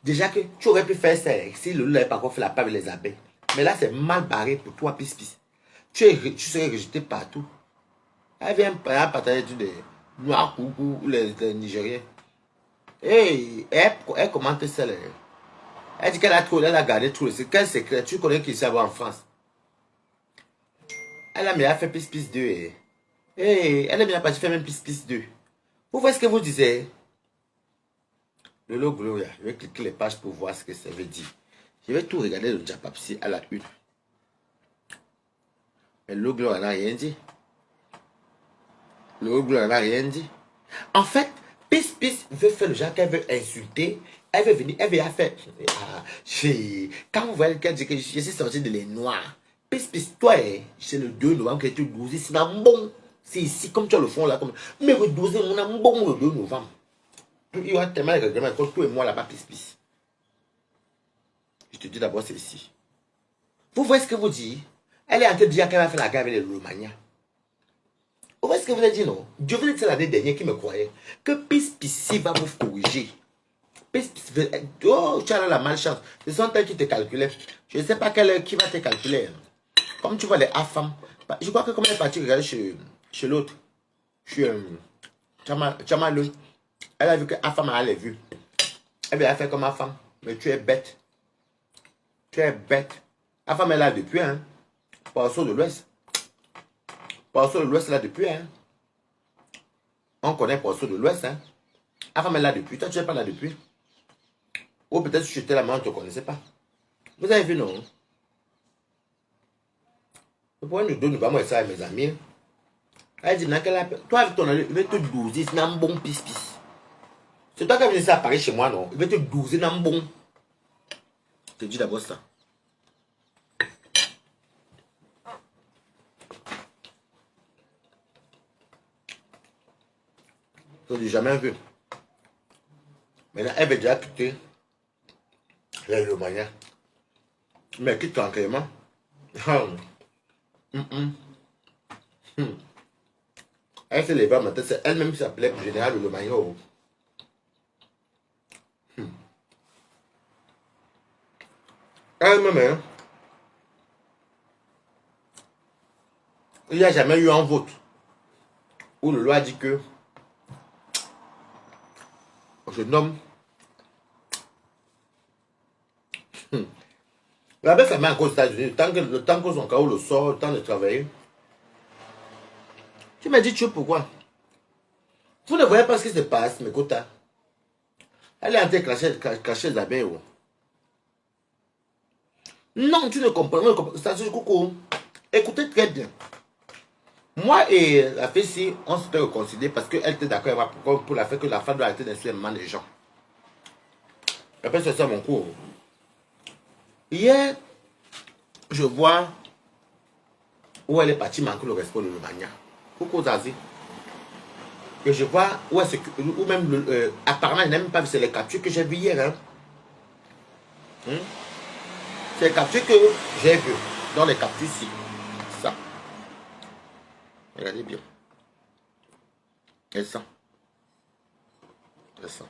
Déjà que tu aurais pu faire ça si Lolo n'avait pas encore fait la part avec les abeilles. Mais là, c'est mal barré pour toi, Peace. Tu serais rejeté partout. Elle vient partager des noirs coucou ou les Nigériens. Et elle commente ça. Elle dit qu'elle a gardé tout. C'est quel secret? Tu connais qui ça va en France? Elle a bien fait plus 2. Elle est bien partie faire même plus 2. Vous voyez ce que vous disiez? Lolo Gloria, je vais cliquer les pages pour voir ce que ça veut dire. Je vais tout regarder le Japapsi à la une. Mais Lolo Gloria n'a rien dit. Lolo Gloria n'a rien dit. En fait, Peace veut faire le genre qu'elle veut insulter. Elle veut venir, elle veut faire. Quand vous voyez qu'elle dit que je suis sorti de les noirs. Peace, toi, c'est le 2 novembre que tu 12. C'est un bon. C'est ici, comme tu as le fond là. Comme... Mais le 12, on a un bon le 2 novembre. Il y aura tellement de règlements quand toi et moi là-bas, Peace. Je te dis d'abord, c'est ici. Vous voyez ce que vous dites? Elle est en train de dire qu'elle va faire la guerre avec les Romagna. Vous voyez ce que vous avez dit, non? Dieu vous a dit l'année dernière qui me croyait que Peace va vous corriger. Oh, tu as la malchance. Ce sont elles qui te calculaient. Je ne sais pas qui va te calculer. Comme tu vois les femmes. Je crois que comme elle est partie regarder chez l'autre. Chez Chamalou. Elle a vu que femme elle a vu. Elle va faire comme femme. Mais tu es bête. Tu es bête. Femme elle est là depuis. Hein. Porceau de l'Ouest. Porceau de l'Ouest là depuis. Hein. On connaît Porceau de l'Ouest. Hein. Femme elle est là depuis. Toi tu n'es pas là depuis. Ou peut-être si j'étais là, mais on ne te connaissait pas. Vous avez vu, non? Pourquoi nous donnons pas moi ça à mes amis? Elle dit, toi avec ton ami, il va te douzer, c'est un bon pis. C'est toi qui as venu ça à Paris chez moi, non? Il va te douzer, c'est un bon. Je te dis d'abord ça. Je ne l'ai jamais vu. Maintenant, elle veut déjà quitter les Romagna. Mais quitte tranquillement. Elle s'est levée matin, c'est elle-même qui s'appelait Général Le Maillot. Elle-même, hein. Il n'y a jamais eu un vote où le loi a dit que je nomme. La belle famille encore aux États-Unis, le temps que son carreau le sort, le temps de travailler. Tu m'as dit, tu pourquoi? Vous ne voyez pas ce qui se passe, mes quotas. Elle est en train de cacher les abeilles. Non, tu ne comprends pas. Ça, c'est coucou. Écoutez très bien. Moi et la fille ici, on s'était réconcilié parce qu'elle était d'accord pour la fait que la femme doit arrêter d'insulter les gens. Après, c'est ça mon cours. Hier, je vois où elle est partie manquer le respect de l'Omania. Coucou Zazie. Et je vois où est-ce que, ou même, apparemment, elle n'a même pas vu, c'est les captures que j'ai vues hier. Hein? C'est les captures que j'ai vues. Dans les captures ici. Ça. Regardez bien. Et ça. Et ça.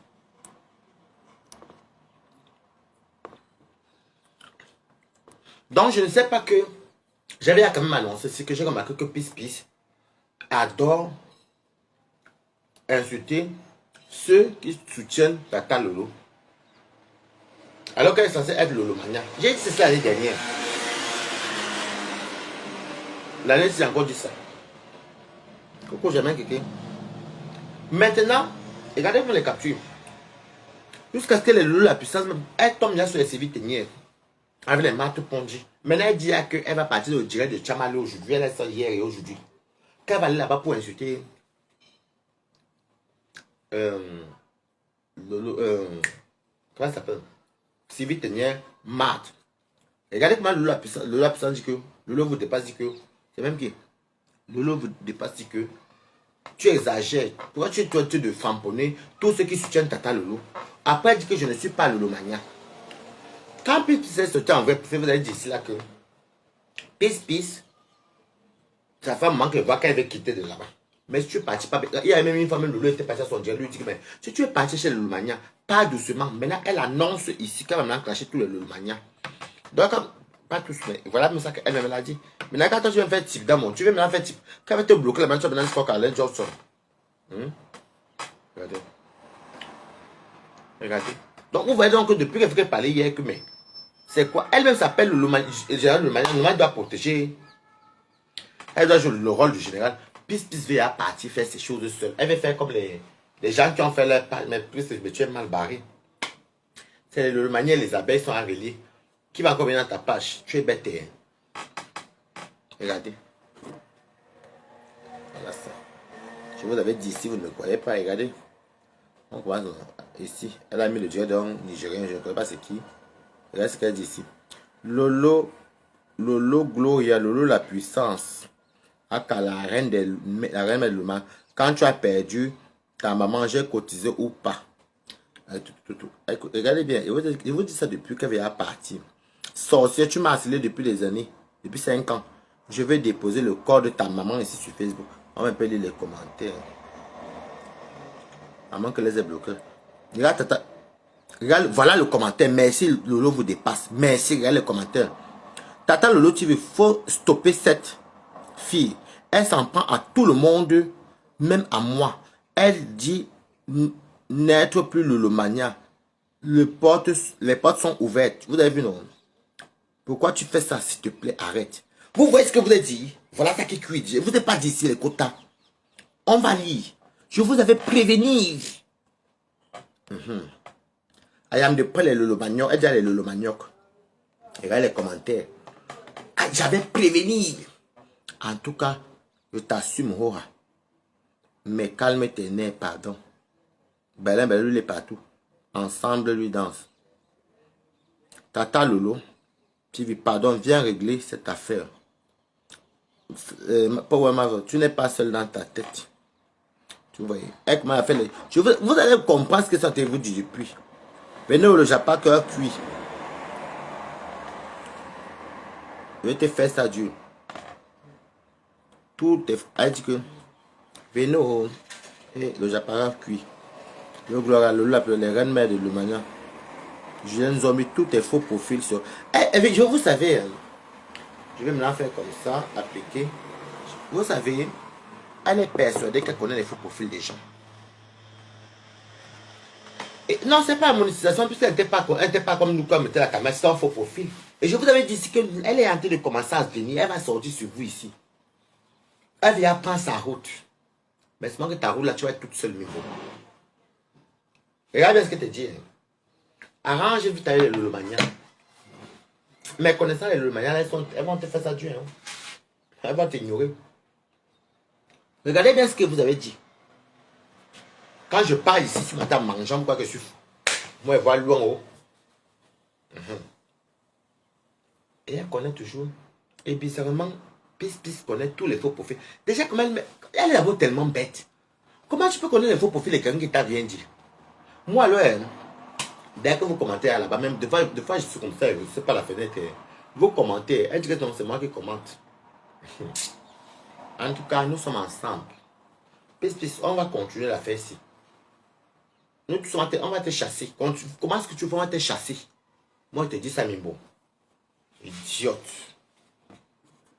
Donc, je ne sais pas que... J'avais quand même annoncé, c'est que j'ai remarqué que Peace adore insulter ceux qui soutiennent Tata Lolo. Alors qu'elle est censée être Lolo Mania. J'ai dit ça l'année dernière. L'année, j'ai encore dit ça. Coucou, jamais quelqu'un. Maintenant, regardez-moi les captures. Jusqu'à ce que les Lolo, la puissance, elle tombe bien sur les services teniers. Avec les maths pondies. Maintenant, elle dit qu'elle va partir au direct de Chamalou aujourd'hui. Elle est ça hier et aujourd'hui. Qu'elle va aller là-bas pour insulter Lolo, comment ça s'appelle? Sylvie Tenière, Matt. Regardez comment Lolo la puissance dit que Lolo vous dépasse, dit que c'est même qui Lolo vous dépasse, dit que tu exagères. Pourquoi tu es toi de famponner tous ceux qui soutiennent Tata Lolo? Après, elle dit que je ne suis pas Lolo Mania. Quand Peace est sorti en vrai, vous allez dire ici là que Peace, sa femme manque de voir qu'elle veut quitter de là-bas. Mais si tu es parti, il y a même une femme, Lolo était partie à son dieu, lui dit que mais, si tu es parti chez le Lomania, pas doucement. Maintenant, elle annonce ici qu'elle va maintenant clasher tous les Lomania. Donc, pas tous, mais voilà mais ça qu'elle-même l'a dit. Maintenant, quand toi, tu viens faire type dans mon, tu veux maintenant faire type, quand elle va te bloquer là, maintenant, tu vas maintenant faire Alain Johnson. Regardez. Regardez. Donc, vous voyez donc que depuis qu'elle parlait hier, que mais c'est quoi? Elle-même s'appelle le général Lomania. Lomania doit protéger. Elle doit jouer le rôle du général. Pis va partir faire ces choses seule. Elle va faire comme les gens qui ont fait leur part. Mais tu es mal barré. C'est le Lomania, les abeilles sont enreliées. Qui va encore venir dans ta page? Tu es bête. Hein? Regardez. Voilà ça. Je vous avais dit ici, vous ne croyez pas. Regardez. On commence ici. Elle a mis le dieu nigérien. Je ne connais pas c'est qui. Regardez ce qu'elle dit ici. Lolo Gloria, Lolo la puissance. Aka la reine de l'humain. Quand tu as perdu, ta maman, j'ai cotisé ou pas. Regardez bien. Je vous dis ça depuis qu'elle est partie. Sorcière, tu m'as harcelé depuis des années. Depuis 5 ans. Je vais déposer le corps de ta maman ici sur Facebook. On peut lire les commentaires. À moins que les ait bloqués. Regarde, tata. Regarde, voilà le commentaire. Merci, Lolo vous dépasse. Merci, regarde le commentaire. Tata Lolo TV, il faut stopper cette fille. Elle s'en prend à tout le monde, même à moi. Elle dit n'être plus Lolomania. Les portes sont ouvertes. Vous avez vu, non? Pourquoi tu fais ça, s'il te plaît? Arrête. Vous voyez ce que vous avez dit? Voilà ça qui cuit. Je ne vous ai pas dit ici les quotas. On va lire. Je vous avais prévenu. Ayam de près les Lolomaniok. Elle dit les Lolomaniok. Regardez les commentaires. Ah, j'avais prévenu. En tout cas, je t'assume, Hora. Mais calme tes nerfs, pardon. Belin, lui, il est partout. Ensemble, lui danse. Tata Lolo, TV, pardon, viens régler cette affaire. Power Marvel, tu n'es pas seul dans ta tête. Tu vois, vous allez comprendre ce que ça te vous dit depuis. Venez au Japon, cœur cuit. Je vais te faire ça dur. Tout est... Elle dit que... Venez au... le Japon cuit. Le gloire à Lola, les reines mères de l'Umania. Julien Zombie, tout est faux profil sur... je vous savez, je vais me la faire comme ça, appliquer. Vous savez, elle est persuadée qu'elle connaît les faux profils des gens. Et non, c'est pas la monétisation, puisqu'elle n'était pas comme nous, comme était la caméra, c'est un faux profil. Et je vous avais dit qu'elle est en train de commencer à se venir, elle va sortir sur vous ici. Elle vient prendre sa route. Mais c'est que ta route là, tu vas être toute seule, Miko. Regarde bien ce que tu dis. Arrange vite avec les Lolomania. Mais connaissant les Lolomania, elles vont te faire ça dur. Hein. Elles vont t'ignorer. Regardez bien ce que vous avez dit. Quand je pars ici, tu m'attends mangeant, quoi que je suis fou. Moi, elle voit loin en haut. Et elle connaît toujours. Et bizarrement, Pis connaît tous les faux profils. Déjà, comme elle est d'abord tellement bête. Comment tu peux connaître les faux profils de quelqu'un qui t'a rien dit? Moi, alors, dès que vous commentez là-bas, même des fois, je suis comme ça, je ne sais pas la fenêtre. Vous commentez, elle dit que c'est moi qui commente. En tout cas, nous sommes ensemble. Pis, on va continuer l'affaire ici. Nous tous, on va te chasser. Comment est-ce que tu vas te chasser? Moi, je te dis ça, Mimbo. Idiote.